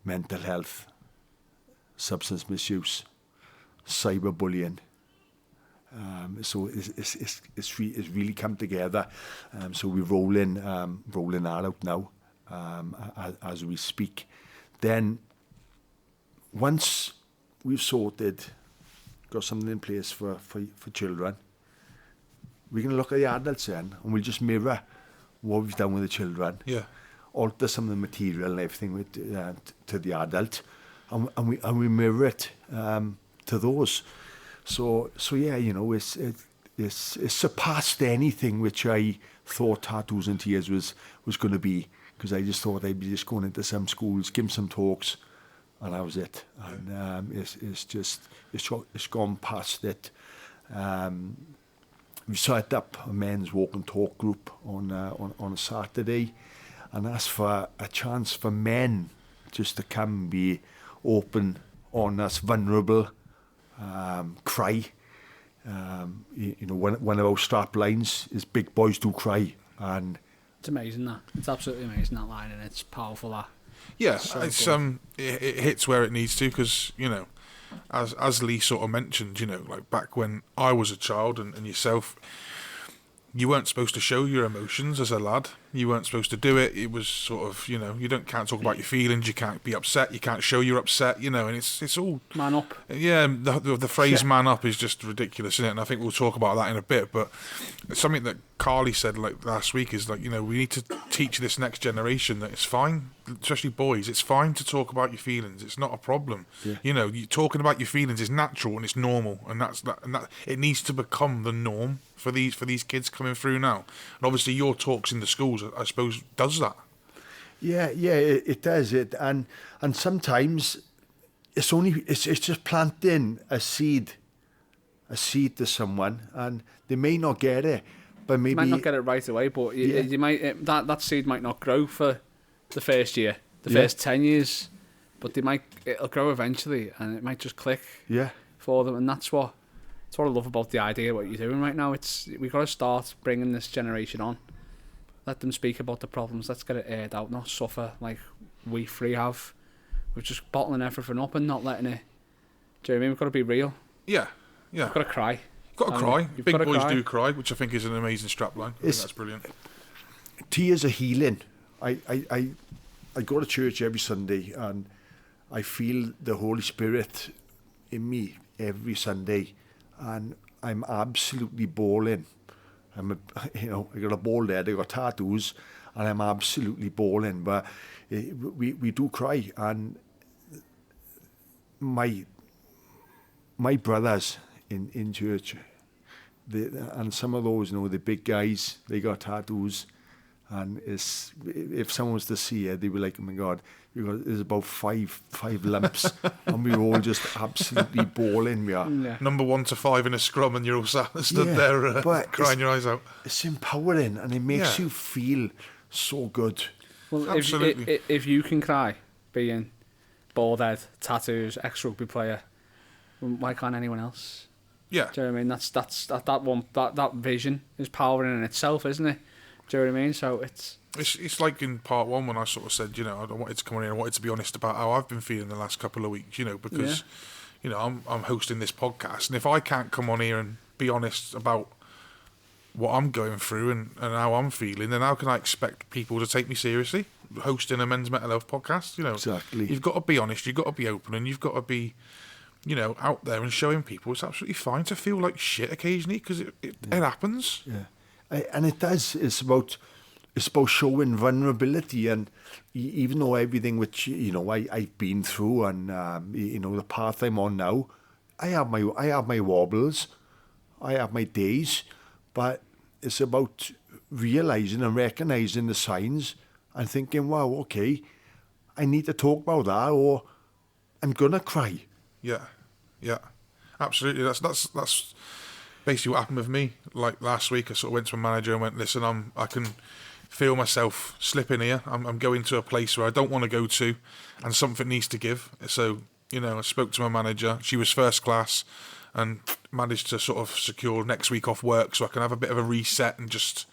mental health, substance misuse, cyberbullying. So it's really come together. So we're rolling that out now as we speak. Then once we've got something in place for children, we're going to look at the adults then, and we'll just mirror what we've done with the children, alter some of the material and everything with to the adult, and we mirror it to those. So yeah, it's surpassed anything which I thought Tattoos and Tears was going to be, because I just thought I'd be just going into some schools, give them some talks, and that was it. And it's gone past it. We set up a men's walk and talk group on a Saturday, and that's for a chance for men just to come, be open, honest, vulnerable, cry. One of our strap lines is "Big boys do cry," and it's amazing that. It's absolutely amazing, that line, and it's powerful, that. Yeah, So it's good. it hits where it needs to, because as Lee sort of mentioned, like back when I was a child and yourself, you weren't supposed to show your emotions as a lad. You weren't supposed to do it. It was sort of, you can't talk about your feelings. You can't be upset. You can't show you're upset. And it's all Man up. Yeah, the phrase "man up" is just ridiculous, isn't it? And I think we'll talk about that in a bit. But something that Carly said like last week is like, we need to teach this next generation that it's fine, especially boys. It's fine to talk about your feelings. It's not a problem. Yeah. You talking about your feelings is natural and it's normal, and that it needs to become the norm for these kids coming through now. And obviously, your talks in the schools, I suppose, does that. Yeah, it does it, and sometimes it's just planting a seed to someone, and they may not get it, but maybe You might not get it right away, but you might that seed might not grow for the first year, the first 10 years. but it'll grow eventually, and it might just click Yeah. for them, and that's what I love about the idea of what you're doing right now. We've got to start bringing this generation on. Let them speak about the problems. Let's get it aired out, not suffer like we three have. We're just bottling everything up and not letting it. Do you know what I mean? We've got to be real. Yeah. We've got to cry. You've got to cry. You've Big got to boys cry. do cry, which I think is an amazing strapline. I think that's brilliant. Tears are healing. I go to church every Sunday and I feel the Holy Spirit in me every Sunday, and I'm absolutely bawling. I got a bald head, I got tattoos, and I'm absolutely bawling. But we do cry, and my brothers in church, and some of those, the big guys, they got tattoos. And if someone was to see it, they'd be like, "Oh my God, there's about five lumps," and we were all just absolutely bawling. We are. Yeah. Number 1 to 5 in a scrum, and you're all stood there crying your eyes out. It's empowering, and it makes you feel so good. Well, Absolutely. if you can cry, being bald head, tattoos, ex-rugby player, why can't anyone else? Yeah. Do you know what I mean? That vision is powering in itself, isn't it? Do you know what I mean? So It's like in part 1 when I sort of said, I don't wanted to come in and I wanted to be honest about how I've been feeling the last couple of weeks, because, I'm hosting this podcast, and if I can't come on here and be honest about what I'm going through and how I'm feeling, then how can I expect people to take me seriously hosting a men's mental health podcast? Exactly. You've got to be honest, you've got to be open, and you've got to be, out there and showing people it's absolutely fine to feel like shit occasionally, because it happens. Yeah. And it does. It's about showing vulnerability, and even though everything which I've been through, and the path I'm on now, I have my wobbles, I have my days, but it's about realizing and recognizing the signs and thinking, wow, okay, I need to talk about that, or I'm gonna cry. Yeah, absolutely. That's basically what happened with me. Like last week, I sort of went to my manager and went, "Listen, I can feel myself slipping here. I'm going to a place where I don't want to go to, and something needs to give." So, I spoke to my manager. She was first class, and managed to sort of secure next week off work so I can have a bit of a reset and just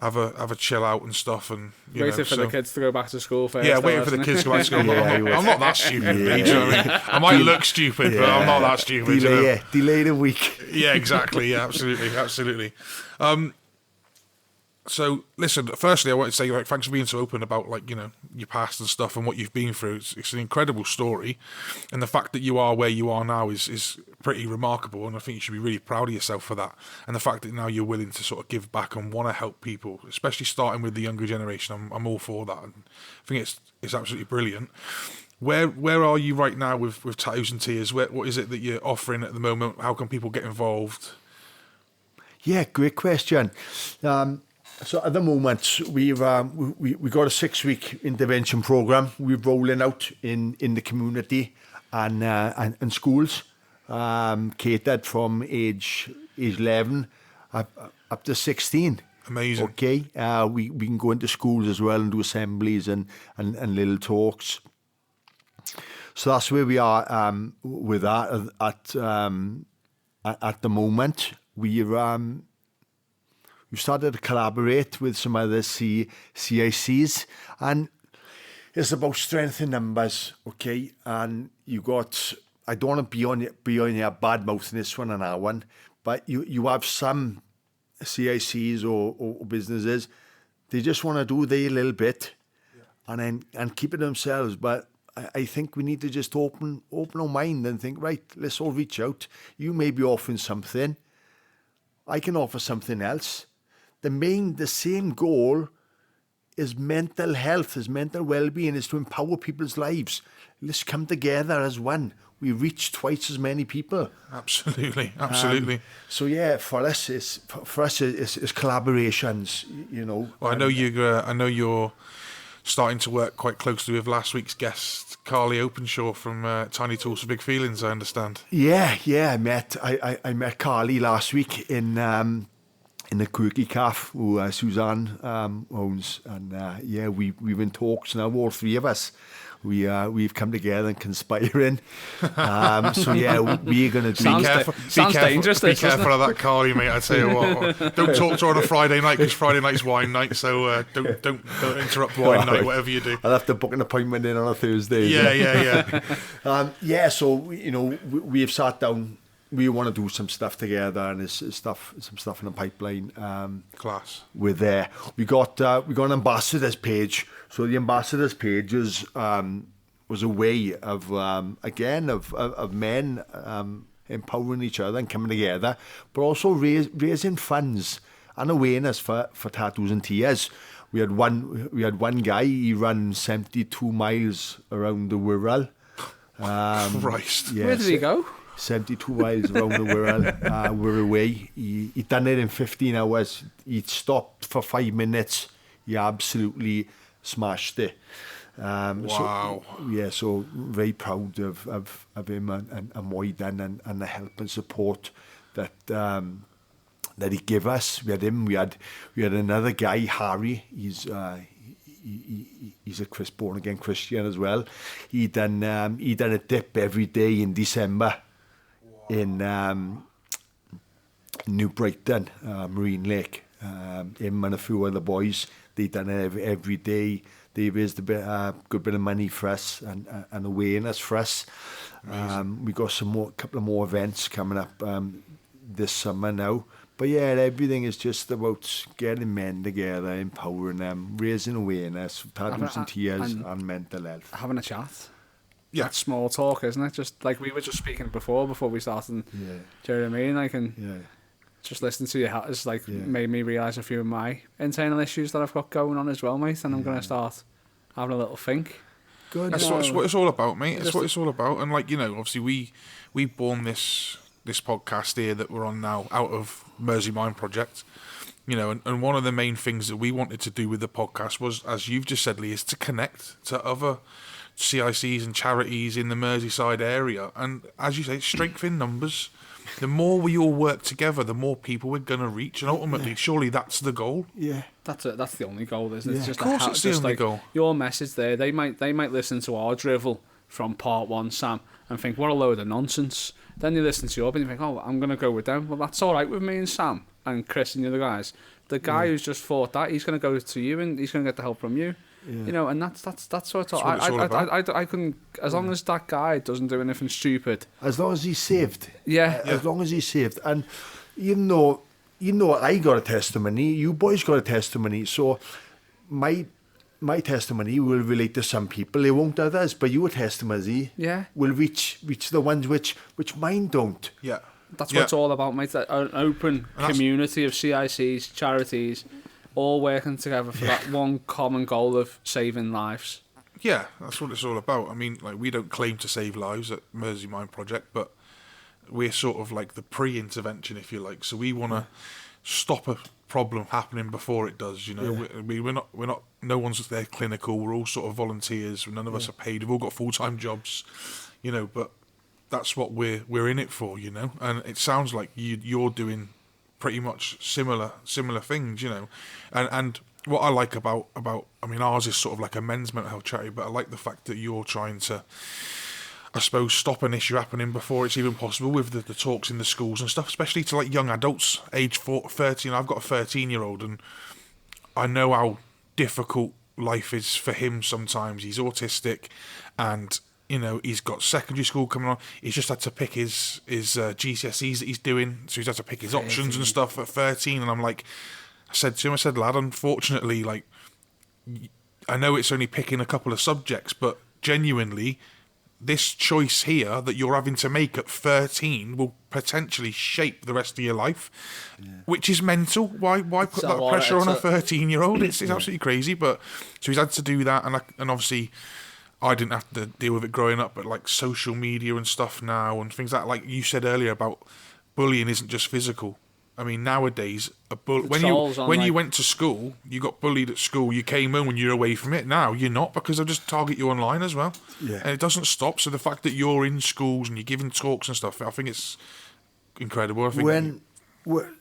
have a chill out and stuff. And waiting for the kids to go back to school first. Yeah, waiting for the kids to go back to school. I'm not that stupid. Yeah. Do you know what I mean? I might look stupid, but I'm not that stupid. Delay a week. Yeah, exactly. Yeah, absolutely. So, listen, firstly, I want to say, thanks for being so open about, your past and stuff and what you've been through. It's an incredible story. And the fact that you are where you are now is pretty remarkable. And I think you should be really proud of yourself for that. And the fact that now you're willing to sort of give back and want to help people, especially starting with the younger generation, I'm all for that. And I think it's absolutely brilliant. Where are you right now with Tattoos and Tears? What is it that you're offering at the moment? How can people get involved? Yeah, great question. So at the moment, we got a 6-week intervention program. We're rolling out in the community and schools, catered from age 11 up to 16. Amazing. Okay, we can go into schools as well and do assemblies and little talks. So that's where we are with that at the moment. We've started to collaborate with some other CICs, and it's about strength in numbers, okay? And I don't want to be on your bad mouthing this one and that one, but you have some CICs or businesses, they just want to do their little bit and keep it themselves. But I think we need to just open our mind and think, right, let's all reach out. You may be offering something, I can offer something else. The same goal is mental health, is mental well-being, is to empower people's lives. Let's come together as one. We reach twice as many people. Absolutely. So yeah, for us, it's collaborations. Well, I know you're starting to work quite closely with last week's guest, Carly Openshaw from Tiny Tools for Big Feelings, I understand. Yeah, I met Carly last week in in the Quirky Calf, who Suzanne owns, and we've in talks now, all three of us. We've come together and conspiring. So yeah, we're going to do. Sounds dangerous. Be careful of that, Carly, mate. I tell you what, don't talk to her on a Friday night, because Friday night's wine night. So don't interrupt wine night, whatever you do. I'll have to book an appointment in on a Thursday. Yeah. So we've sat down. We want to do some stuff together, and there's some stuff in the pipeline. Class. We're there. We got an ambassadors page. So the ambassadors page was a way of men empowering each other and coming together, but also raising funds and awareness for Tattoos and Tears. We had one guy. He ran 72 miles around the world. Christ. Yeah, Where did he go? 72 miles around the world. We're away. He done it in 15 hours. He stopped for 5 minutes. He absolutely smashed it. Wow. So very proud of him and what he done, and the help and support that he gave us. We had him. We had another guy, Harry. He's a born again Christian as well. He done a dip every day in December in New Brighton, Marine Lake. Him and a few other boys, they done it every day. They raised a good bit of money for us and awareness for us. We got couple of more events coming up this summer now. But yeah, everything is just about getting men together, empowering them, raising awareness, tattoos and tears, and mental health. Having a chat. Yeah. That's small talk, isn't it? Just like we were just speaking before we started. Yeah. Do you know what I mean? Like, and just listening to you has made me realise a few of my internal issues that I've got going on as well, mate. And I'm going to start having a little think. Good. That's what it's all about, mate. That's what it's all about. And obviously we born this podcast here that we're on now out of Mersey Mind Project, and one of the main things that we wanted to do with the podcast was, as you've just said, Lee, is to connect to other CICs and charities in the Merseyside area, and as you say, strength in numbers. The more we all work together, the more people we're going to reach, and ultimately, surely that's the goal. Yeah, that's the only goal, isn't it? Yeah. It's just of course, it's the only goal. Your message there, they might listen to our drivel from part 1, Sam, and think, what a load of nonsense. Then you listen to yours and you think, oh, I'm going to go with them. Well, that's all right with me and Sam and Chris and the other guys. The guy who's just fought that, he's going to go to you and he's going to get the help from you. Yeah. And that's what it's all about. I couldn't, as long as that guy doesn't do anything stupid. As long as he's saved. Yeah. As long as he's saved. And I got a testimony, you boys got a testimony, so my testimony will relate to some people, it won't others, but your testimony will reach the ones which mine don't. Yeah. That's what it's all about, mate. An open community of CICs, charities, all working together for that one common goal of saving lives. Yeah, that's what it's all about. I mean, we don't claim to save lives at Mersey Mind Project, but we're sort of like the pre-intervention, if you like. So we want to stop a problem happening before it does. We're not. No one's there clinical. We're all sort of volunteers. None of us are paid. We've all got full-time jobs. But that's what we're in it for. And it sounds like you're doing pretty much similar things. And what I like about I mean, ours is sort of like a men's mental health charity, but I like the fact that you're trying to, I suppose, stop an issue happening before it's even possible with the talks in the schools and stuff, especially to young adults, age 13. I've got a 13-year-old, and I know how difficult life is for him sometimes. He's autistic, and he's got secondary school coming on. He's just had to pick his GCSEs that he's doing, so he's had to pick his options and stuff at 13. And I said to him, lad, unfortunately, I know it's only picking a couple of subjects, but genuinely, this choice here that you're having to make at 13 will potentially shape the rest of your life, which is mental. Why put that pressure on a 13-year-old? It's absolutely crazy. But so he's had to do that, and obviously I didn't have to deal with it growing up, but social media and stuff now and things like you said earlier about bullying isn't just physical. I mean, nowadays, when you went to school, you got bullied at school. You came home when you're away from it. Now you're not, because they'll just target you online as well. Yeah. And it doesn't stop. So the fact that you're in schools and you're giving talks and stuff, I think it's incredible. I think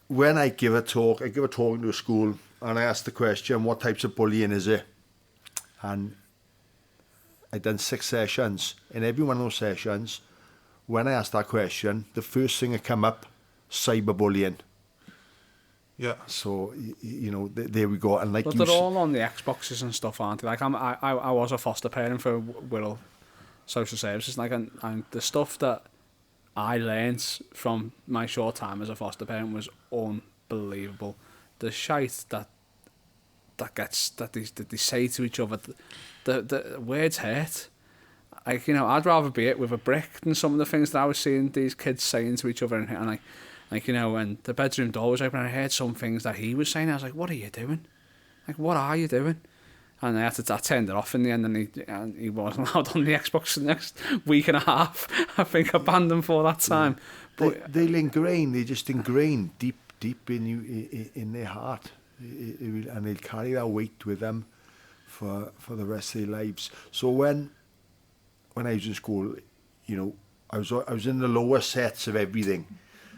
when I give a talk into a school, and I ask the question, what types of bullying is it? And I done 6 sessions. In every one of those sessions, when I asked that question, the first thing that come up, cyberbullying. Yeah. So there we go. And like But they're all on the Xboxes and stuff, aren't they? Like I was a foster parent for Wirral Social Services, like, and the stuff that I learned from my short time as a foster parent was unbelievable. The shite that they say to each other, the words hurt. Like, I'd rather be it with a brick than some of the things that I was seeing these kids saying to each other, and when the bedroom door was open, I heard some things that he was saying. I was like, "What are you doing? Like, what are you doing?" And I turned it off in the end, and he wasn't allowed on the Xbox for the next week and a half. I think I banned him for that time. But they'll ingrain. They just ingrain deep in their heart, and they'll carry that weight with them for the rest of their lives. So when I was in school, I was in the lower sets of everything.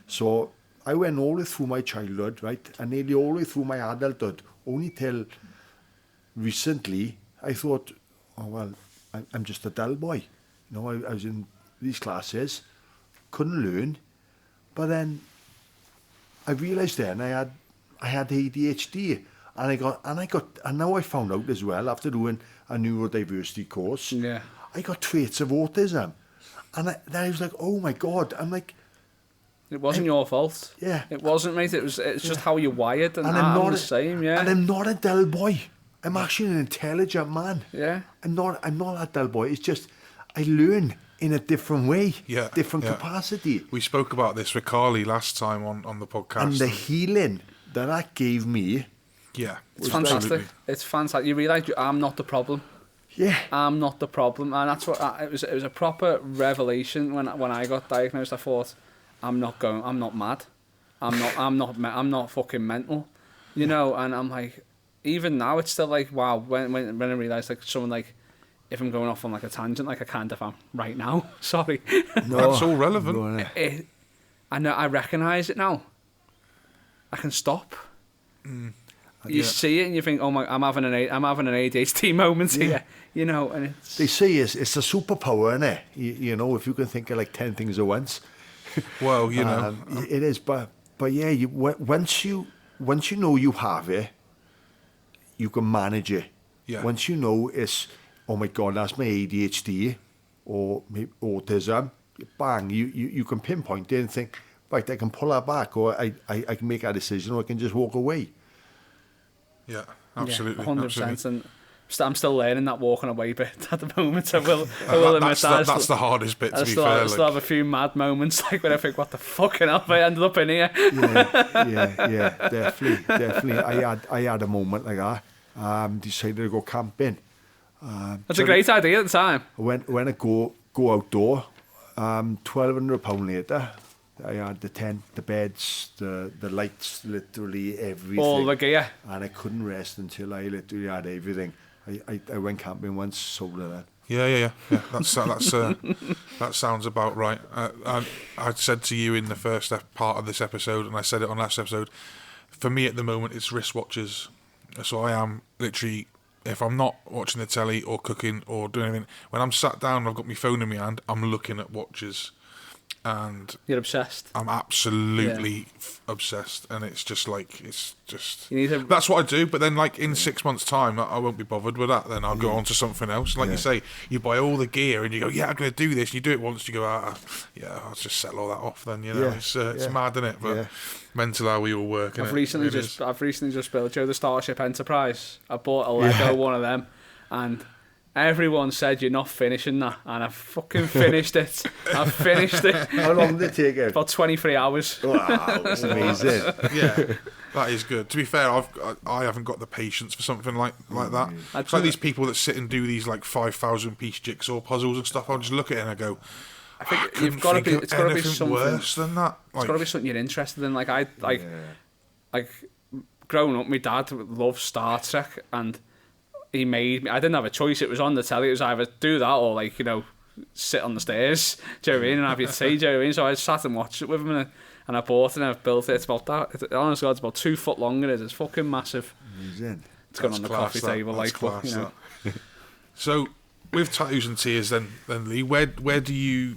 So I went all the way through my childhood, right, and nearly all the way through my adulthood, only till recently I thought, oh, well, I'm just a dull boy. I was in these classes, couldn't learn, but then I realised then I had ADHD, and now I found out as well, after doing a neurodiversity course, yeah, I got traits of autism, and then I was like, oh my God, I'm like, it wasn't your fault. Yeah. It wasn't, mate. It's just how you're wired, and I'm not the same, yeah. And I'm not a dull boy. I'm actually an intelligent man. Yeah. I'm not a dull boy. It's just I learn in a different way, different capacity. We spoke about this with Carly last time on the podcast. And the healing that gave me. Yeah. It's fantastic. Absolutely. It's fantastic. You realise I'm not the problem. Yeah. I'm not the problem, and that's what it was. It was a proper revelation when I got diagnosed. I thought, I'm not mad. I'm not fucking mental, and I'm like, even now it's still like, wow. When I realise, like, someone, like, if I'm going off on like a tangent, like I kind of am right now. Sorry. No, that's all relevant. I know. I recognise it now. I can stop. You see it and you think, oh my, I'm having an ADHD moment here, and it's. They say it's a superpower, isn't it? If you can think of like 10 things at once. Well, it is, but yeah, once you know you have it, you can manage it. Yeah. Once you know it's, oh my God, that's my ADHD or maybe autism, bang, you can pinpoint it and think, right, I can pull that back, or I can make a decision, or I can just walk away. Yeah, absolutely. 100%. Absolutely. And I'm still learning that walking away bit at the moment. I will admit that. That's the hardest bit, to be fair. I still have a few mad moments, like when I think, what the fucking hell have I ended up in here? Yeah, definitely. I had a moment like that. Decided to go camping. That's a great idea at the time. When I go outdoor, £1,200 later, I had the tent, the beds, the lights, literally everything. All the gear. And I couldn't rest until I literally had everything. I went camping once, sold that. Yeah. That sounds about right. I said to you in the first part of this episode, and I said it on last episode, for me at the moment it's wristwatches. So I am literally, if I'm not watching the telly or cooking or doing anything, when I'm sat down and I've got my phone in my hand, I'm looking at watches. And you're obsessed. I'm absolutely obsessed, and it's just You need that's what I do. But then, like, in 6 months' time, I won't be bothered with that. Then I'll go on to something else. Like you say, you buy all the gear and you go, yeah, I'm going to do this. And you do it once, you go, I'll just settle all that off. Then it's mad, isn't it? But mental how we all work. I've recently just built the Starship Enterprise. I bought a Lego one of them, and everyone said you're not finishing that, and I've fucking finished it. I've finished it. How long did it take you? About 23 hours. Wow, that's amazing. Yeah, that is good. To be fair, I haven't got the patience for something like that. It's like these people that sit and do these like 5,000 piece jigsaw puzzles and stuff. I'll just look at it and I go, I think you've got to be. It's got to be something worse than that. It's got to be something you're interested in. Like growing up, my dad loved Star Trek, and he made me. I didn't have a choice. It was on the telly. It was either do that or, like, sit on the stairs. Do you know what I mean? And have your tea. Do you know what I mean? So I sat and watched it with him, And I bought it and I've built it. It's about that. Honestly, it's about 2 foot long. It is. It's fucking massive. Amazing. It's going on the coffee table, like, class, you know. So, with Tattoos and Tears, then Lee, where do you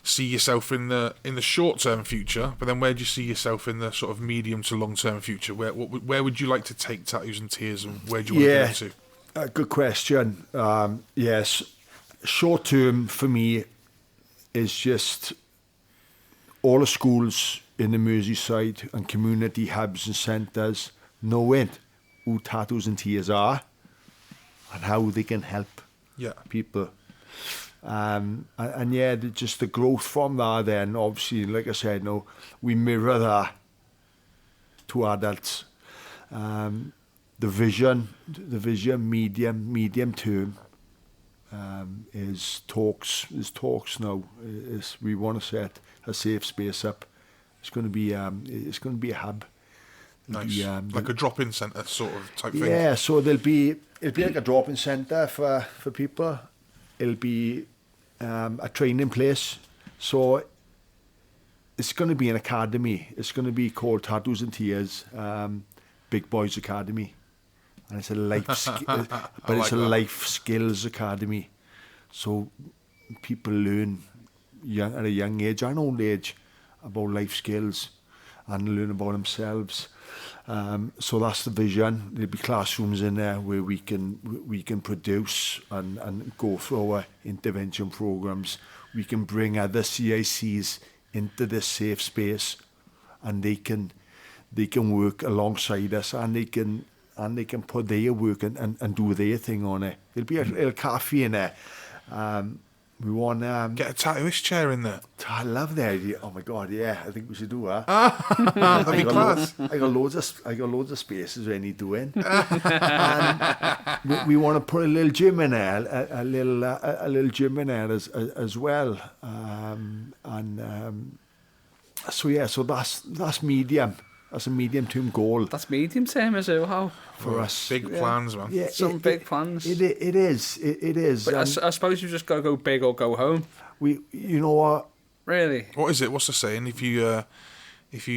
see yourself in the short term future? But then, where do you see yourself in the sort of medium to long term future? Where would you like to take Tattoos and Tears, and where do you want to go to? Good question. Yes, short term for me is just all the schools in the Merseyside and community hubs and centres knowing who Tattoos and Tears are and how they can help people. And yeah, just the growth from that then, obviously, like I said, no, we mirror that to adults. The vision, medium term, is talks now. We want to set a safe space up. It's going to be a hub. Nice. Like a drop-in centre sort of type thing. Yeah, so it'll be like a drop-in centre for people. It'll be a training place. So it's going to be an academy. It's going to be called Tattoos and Tears Big Boys Academy. And it's a life skills academy. So people learn at a young age and old age about life skills and learn about themselves. So that's the vision. There'll be classrooms in there where we can produce and go through our intervention programs. We can bring other CICs into this safe space, and they can work alongside us, and they can put their work and do their thing on it. There'll be a little cafe in there. We want get a tattooist chair in there. I love the idea. Oh my god, yeah! I think we should do that. That'd be class. I got loads of spaces I need to in. And we want to put a little gym in there, a little gym in there as well. So yeah, so that's medium. That's a medium-term goal. That's medium-term, is it? How? For us. Big plans, man. Yeah, big plans. It is. But I suppose you just got to go big or go home. You know what? Really? What is it? What's the saying? If you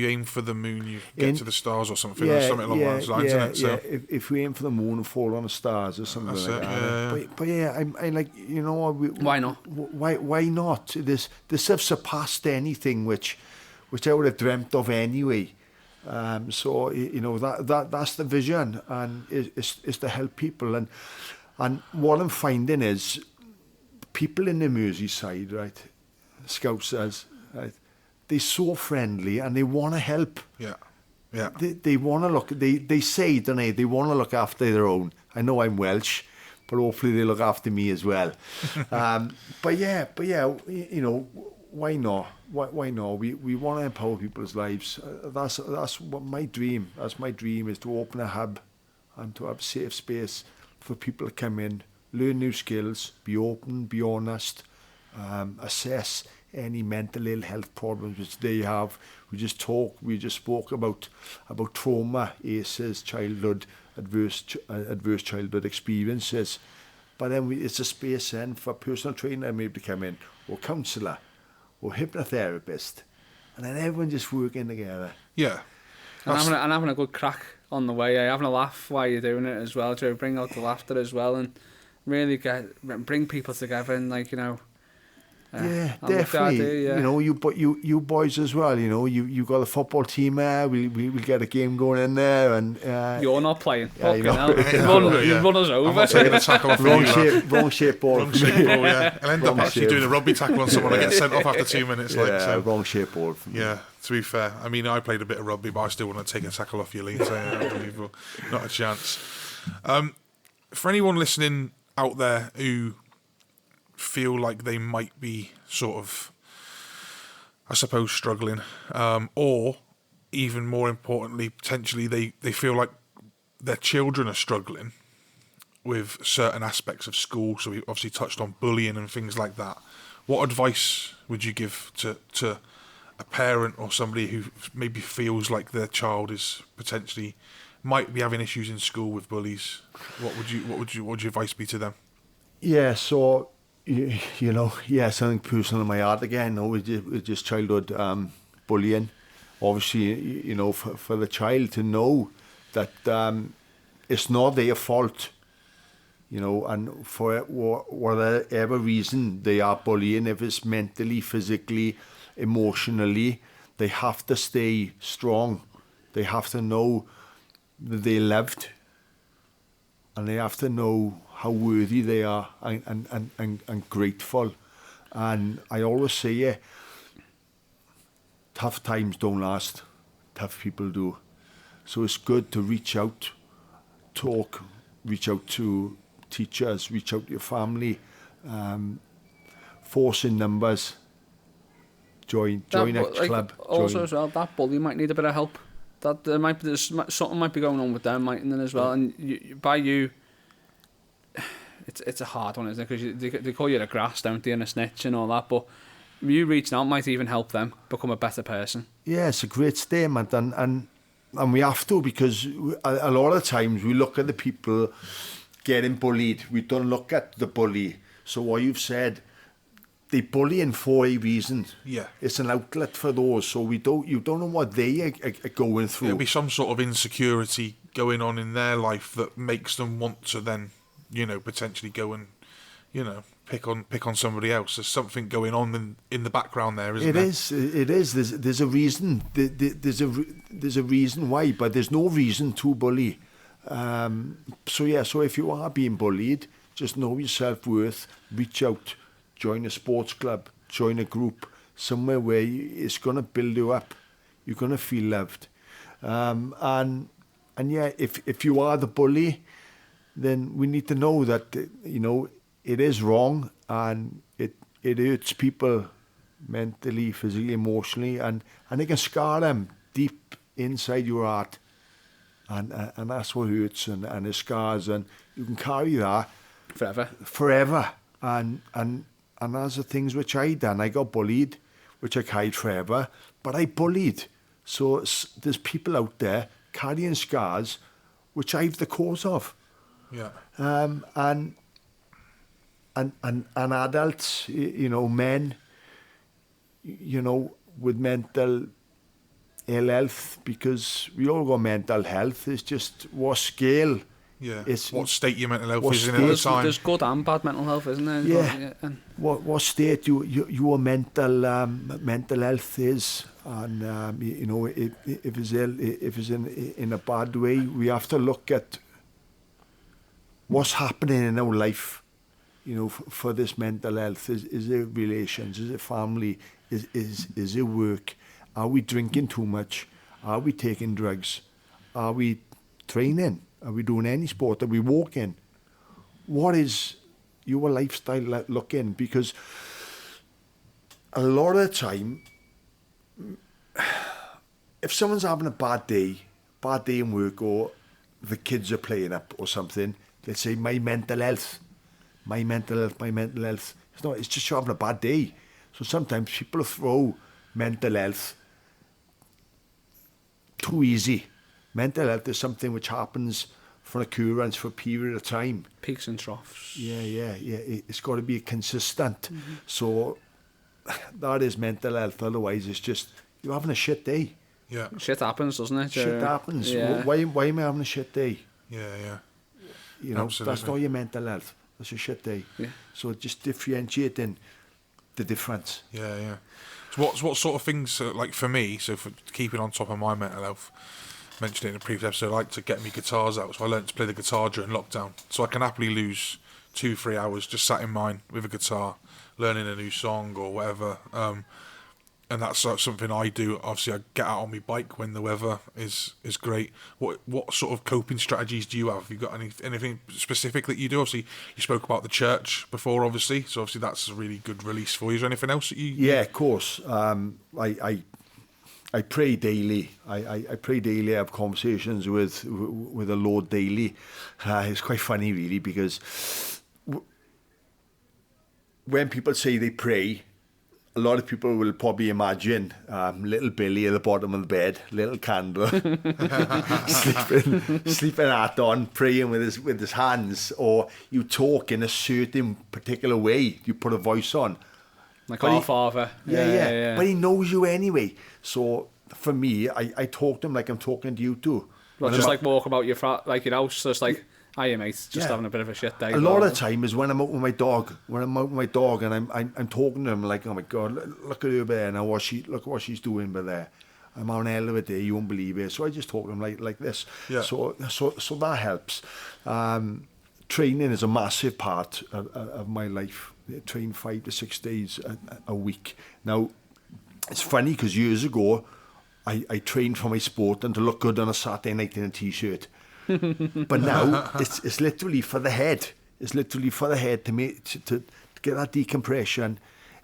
aim for the moon, you get to the stars, or something. Something along those lines, isn't it? So if we aim for the moon and fall on the stars, or something that's like it, that. yeah. But yeah, I like, you know what? Why not? Why not? This have surpassed anything which I would have dreamt of anyway. So you know that's the vision, and is to help people, and what I'm finding is people in the Merseyside, right, Scousers, right, they're so friendly and they want to help. Yeah. They want to look. They say, don't they? They want to look after their own. I know I'm Welsh, but hopefully they look after me as well. But yeah, you know. Why not? Why not? We want to empower people's lives. That's what my dream. That's my dream, is to open a hub and to have a safe space for people to come in, learn new skills, be open, be honest, assess any mental ill health problems which they have. We just spoke about trauma, ACEs, childhood adverse childhood experiences. But then it's a space then for personal trainer maybe to come in, or counsellor, or hypnotherapist, and then everyone just working together. Yeah. And having a good crack on the way, having a laugh while you're doing it as well, Joe. Bring out the laughter as well, and really bring people together, and like, you know. Yeah, definitely. Idea, yeah. You know, you boys as well. You know, you got a football team there. We'll get a game going in there, and you're not playing. Yeah, You run us over. I'm not taking a tackle off wrong you, shape ball. Wrong shape ball. Yeah, I'll end up actually doing a rugby tackle on someone and get sent off after 2 minutes. Wrong shape ball. Yeah, to be fair, I mean, I played a bit of rugby, but I still want to take a tackle off you, Lee. So unbelievable, not a chance. For anyone listening out there who feel like they might be sort of, I suppose, struggling, or even more importantly, potentially they feel like their children are struggling with certain aspects of school. So we obviously touched on bullying and things like that. What advice would you give to a parent or somebody who maybe feels like their child is potentially might be having issues in school with bullies? What would your advice be to them? Yeah, so you know, something personal in my heart again. With just childhood bullying. obviously, for the child to know that it's not their fault, and for whatever reason they are bullying, if it's mentally, physically, emotionally, they have to stay strong. They have to know that they loved, and they have to know how worthy they are and grateful. And I always say, tough times don't last, tough people do. So it's good to reach out, talk, reach out to teachers, reach out to your family, force in numbers, join a club. Also, as well, that bully might need a bit of help. That there's something might be going on with them, mightn't there, as well. And it's a hard one, isn't it? Because they call you a grass, don't they, and a snitch and all that. But you reaching out might even help them become a better person. Yeah, it's a great statement, and we have to, because a lot of times we look at the people getting bullied. We don't look at the bully. So what you've said, they bullying for a reason. Yeah. It's an outlet for those. So you don't know what they are going through. There'll be some sort of insecurity going on in their life that makes them want to then, potentially go and, pick on somebody else. There's something going on in the background there, isn't there? It is. There's a reason. There's a reason why, but there's no reason to bully. So if you are being bullied, just know your self-worth, reach out, join a sports club, join a group, somewhere where it's going to build you up. You're going to feel loved. And if you are the bully, then we need to know that, it is wrong, and it hurts people mentally, physically, emotionally, and it can scar them deep inside your heart. And that's what hurts, and it scars, and you can carry that forever. And that's the things which I done. I got bullied, which I carried forever, but I bullied. So there's people out there carrying scars, which I've the cause of. Yeah. And adults, men, with mental ill health, because we all got mental health. It's just what scale. Yeah. It's what state your mental health is in at the There's time. good and bad mental health, isn't there? Yeah. What state your mental health is, and if it's ill, if it's in a bad way, we have to look at what's happening in our life. For this mental health, is it relations? Is it family? Is it work? Are we drinking too much? Are we taking drugs? Are we training? Are we doing any sport? Are we walking? What is your lifestyle looking? Because a lot of the time, if someone's having a bad day in work, or the kids are playing up or something, they say, my mental health. It's just you're having a bad day. So sometimes people throw mental health too easy. Mental health is something which happens for occurrence for a period of time. Peaks and troughs. Yeah. It's got to be consistent. Mm-hmm. So that is mental health. Otherwise, it's just you're having a shit day. Yeah. Shit happens, doesn't it? Shit happens. Yeah. Why am I having a shit day? Yeah. Absolutely. That's not your mental health. That's a shit day. Yeah. So just differentiating the difference. Yeah. So what sort of things, like for me, so for keeping on top of my mental health, mentioned it in a previous episode, I like to get me guitars out. So I learned to play the guitar during lockdown. So I can happily lose 2-3 hours just sat in mine with a guitar, learning a new song or whatever. And that's something I do. Obviously, I get out on my bike when the weather is great. What sort of coping strategies do you have? Have you got anything specific that you do? Obviously, you spoke about the church before, obviously. So obviously that's a really good release for you. Is there anything else that you... Yeah, of course. I pray daily. I pray daily. I have conversations with the Lord daily. It's quite funny, really, because when people say they pray, a lot of people will probably imagine little Billy at the bottom of the bed, little candle, sleeping hat on, praying with his hands, or you talk in a certain particular way. You put a voice on, like our Father. Yeah. But he knows you anyway. So for me, I talk to them like I'm talking to you too. Well, When just I'm like walk about your like your house, just like, hiya mate, just Yeah. having a bit of a shit day. a lot of the time is when I'm out with my dog. When I'm out with my dog and I'm talking to him like, oh my God, look at her there now. Look what she's doing by there. I'm on a hell of a day. You won't believe it. So I just talk to him like this. Yeah. So that helps. Training is a massive part of my life. I train 5 to 6 days a week. Now, it's funny because years ago, I trained for my sport and to look good on a Saturday night in a t-shirt. But now it's literally for the head. It's literally for the head to get that decompression,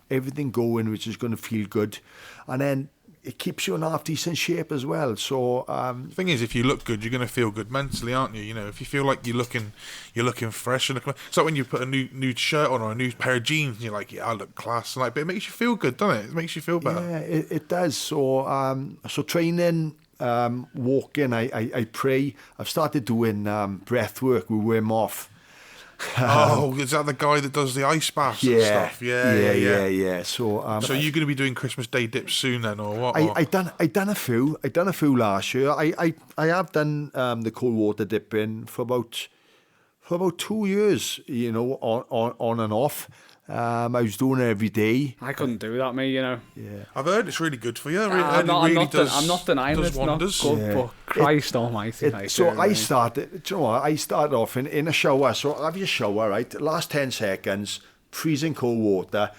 everything going, which is going to feel good, and then it keeps you in half decent shape as well. So The thing is, if you look good, you're going to feel good mentally, aren't you? You know, if you feel like you're looking fresh and it's like when you put a new shirt on or a new pair of jeans, and you're like, yeah, I look class, and like, but it makes you feel good, doesn't it? It makes you feel better. yeah, it does. So training, walking, I pray. I've started doing breath work with Wim Hof. Oh, is that the guy that does the ice baths and stuff? Yeah. So you're going to be doing Christmas Day dips soon then, or what? I done a few last year. I have done the cold water dipping for about 2 years, you know, on and off. I was doing it every day. I couldn't do that, mate. You know. Yeah. I've heard it's really good for you. I'm not denying does it's wonders. not good, but Christ Almighty. mate, So really. I started, do you know what? I started off in a shower. So have your shower, right? Last 10 seconds, freezing cold water,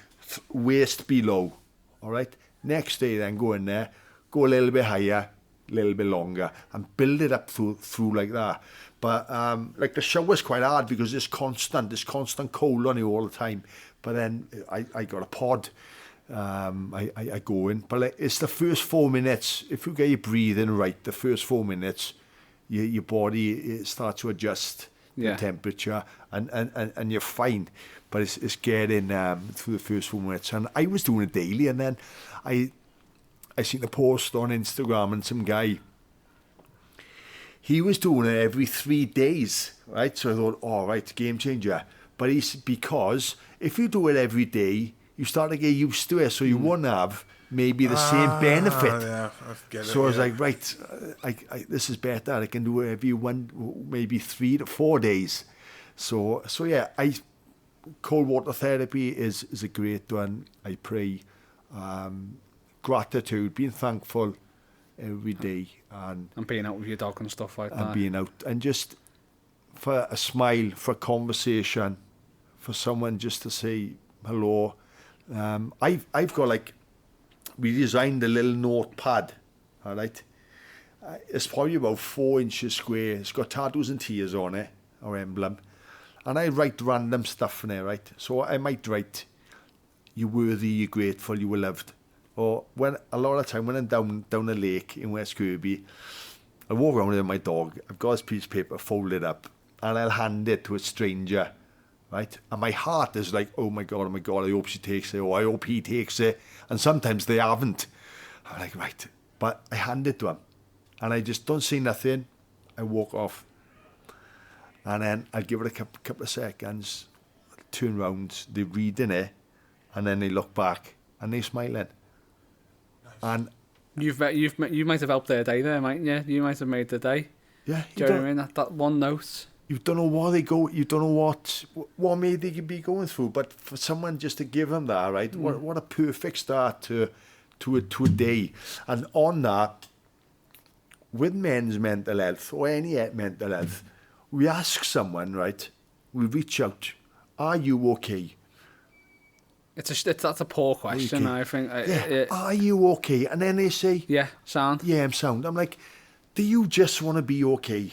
waist below. All right. Next day, then go in there, go a little bit higher, a little bit longer, and build it up through like that. But like the shower's quite hard because it's constant cold on you all the time. But then I got a pod. I go in, but like, it's the first 4 minutes. If you get your breathing right, the first 4 minutes, your body it starts to adjust the temperature, and you're fine. But it's getting through the first 4 minutes, and I was doing it daily, and then I seen a post on Instagram, and some guy, he was doing it every 3 days, right? So I thought, all right, game changer. But because if you do it every day, you start to get used to it, so you won't have maybe the same benefit. Yeah, I get it. So I was like, right, this is better. I can do it every maybe 3 to 4 days. So yeah, cold water therapy is a great one. I pray, gratitude, being thankful every day, and being out with your dog and stuff like that. And being out, and just for a smile, for a conversation, for someone just to say hello. I've got like, we designed a little notepad, all right? It's probably about 4 inches square. It's got tattoos and tears on it, our emblem. And I write random stuff in there, right? So I might write, you're worthy, you're grateful, you were loved. Or a lot of the time when I'm down a lake in West Kirby, I walk around with my dog, I've got this piece of paper folded up, and I'll hand it to a stranger, right? And my heart is like, oh my God, I hope she takes it, or I hope he takes it. And sometimes they haven't. I'm like, right. But I hand it to him, and I just don't say nothing. I walk off. And then I'll give it a couple of seconds, turn round, they're reading it, and then they look back, and they're smiling. Nice. And you might have helped their day there, mightn't you? You might have made the day. Yeah. Do you know what I mean? That one note. You don't know what they go. You don't know what may they be going through. But for someone just to give them that, right? What a perfect start to a day. And on that, with men's mental health or any mental health, we ask someone, right? We reach out. Are you okay? That's a poor question. Okay. I think. Are you okay? And then they say, yeah, sound. Yeah, I'm sound. I'm like, do you just want to be okay?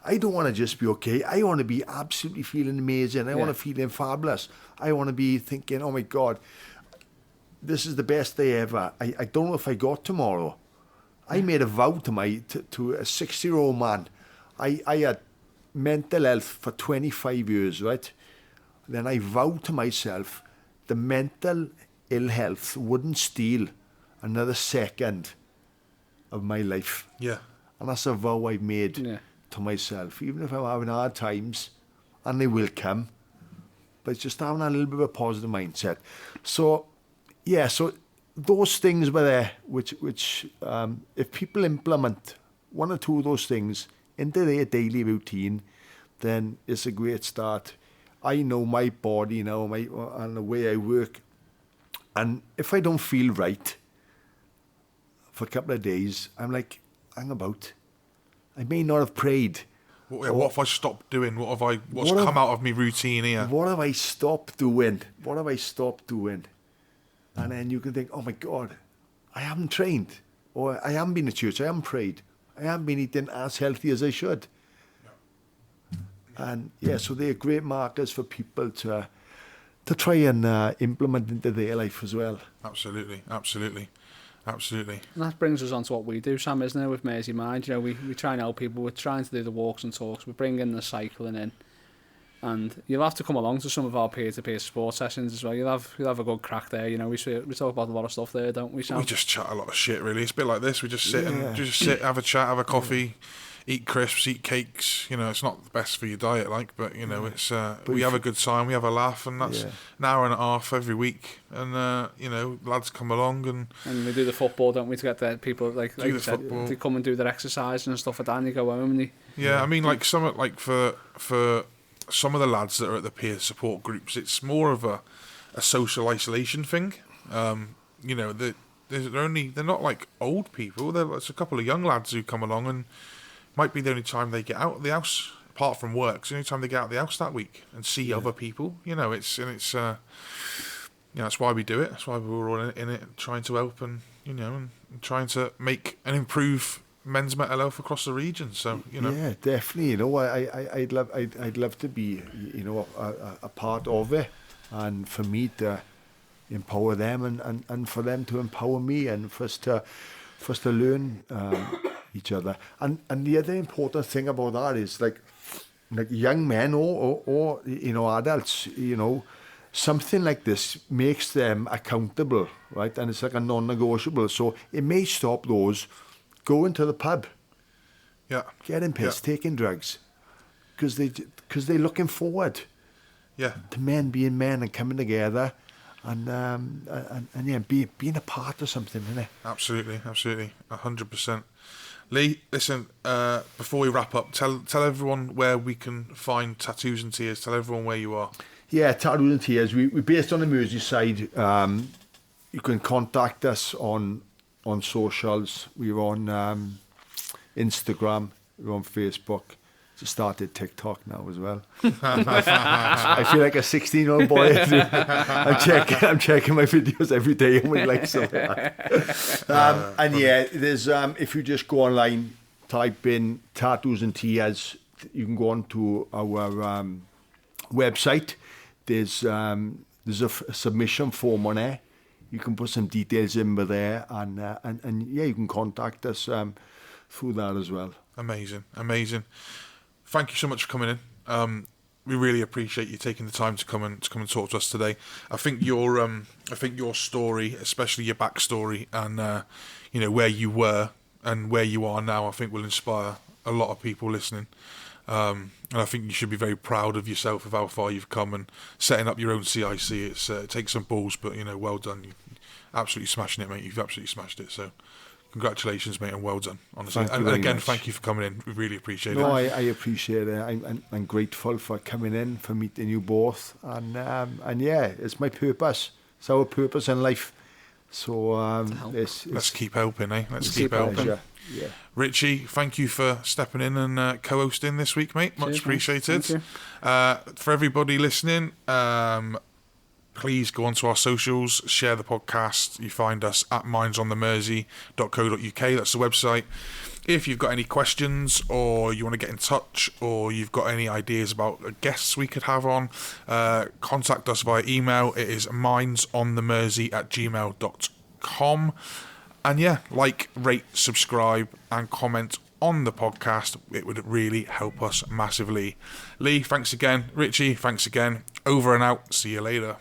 I don't want to just be okay. I want to be absolutely feeling amazing. I want to feel fabulous. I want to be thinking, oh my God, this is the best day ever. I don't know if I got tomorrow. I made a vow to a 60-year-old man. I had mental health for 25 years, right? Then I vowed to myself the mental ill health wouldn't steal another second of my life. Yeah. And that's a vow I've made. Yeah. To myself, even if I'm having hard times, and they will come, but it's just having a little bit of a positive mindset. So, yeah, so those things were there, which if people implement one or two of those things into their daily routine, then it's a great start. I know my body now, and the way I work, and if I don't feel right for a couple of days, I'm like, hang about. I may not have prayed. What have I stopped doing? What's come out of me routine here? What have I stopped doing? And then you can think, oh my God, I haven't trained. Or I haven't been to church, I haven't prayed. I haven't been eating as healthy as I should. And so they're great markers for people to try and implement into their life as well. Absolutely. And that brings us on to what we do, Sam, isn't it, with Mersey Mind? You know, we try and help people. We're trying to do the walks and talks. We're bringing the cycling in. And you'll have to come along to some of our peer-to-peer sport sessions as well. You'll have a good crack there. You know, we talk about a lot of stuff there, don't we, Sam? We just chat a lot of shit, really. It's a bit like this. We just sit have a chat, have a coffee, eat crisps, eat cakes. You know, it's not the best for your diet, but you know, it's we have a good time, we have a laugh, and that's an hour and a half every week. And you know, lads come along and we do the football, don't we, to get the people like you said, to come and do their exercise and stuff like that, and you go home and I mean, like for some of the lads that are at the peer support groups, it's more of a social isolation thing. You know, they're not like old people. It's a couple of young lads who come along, and might be the only time they get out of the house, apart from work. It's the only time they get out of the house that week and see other people. You know, it's that's why we do it. That's why we're all in it, trying to help and trying to make and improve men's mental health across the region. So yeah, definitely. You know, I'd love to be a part of it, and for me to empower them and for them to empower me, and for us to learn each other. And the other important thing about that is like young men or adults, something like this makes them accountable, right? And it's like a non-negotiable. So it may stop those going to the pub, getting pissed, taking drugs, because they're looking forward, to men being men and coming together, and being a part of something, isn't it? Absolutely, 100%. Lee, listen, before we wrap up, tell everyone where we can find Tattoos and Tears. Tell everyone where you are. Yeah, Tattoos and Tears. We're based on the Merseyside. You can contact us on socials. We're on Instagram, we're on Facebook. Just started TikTok now as well. I feel like a 16-year-old boy. I'm checking my videos every day and we like something like that. There's if you just go online, type in Tattoos and Tears, you can go on to our website. There's a submission form on there. You can put some details in there, and you can contact us through that as well. Amazing. Thank you so much for coming in. We really appreciate you taking the time to come and talk to us today. I think your story, especially your backstory, and where you were and where you are now, I think will inspire a lot of people listening. And I think you should be very proud of yourself of how far you've come and setting up your own CIC. It takes some balls, but well done. You're absolutely smashing it, mate. You've absolutely smashed it. So congratulations, mate, and well done. Honestly, and again, thank you for coming in. We really appreciate it. No, I appreciate it. I'm grateful for coming in, for meeting you both, and it's my purpose. It's our purpose in life. So let's keep helping, eh? Let's keep helping. Yeah. Richie, thank you for stepping in and co-hosting this week, mate. Much appreciated. For everybody listening, please go onto our socials, share the podcast. You find us at mindsonthemersey.co.uk. That's the website. If you've got any questions or you want to get in touch or you've got any ideas about guests we could have on, contact us via email. It is mindsonthemersey@gmail.com. And like, rate, subscribe and comment on the podcast. It would really help us massively. Lee, thanks again. Richie, thanks again. Over and out. See you later.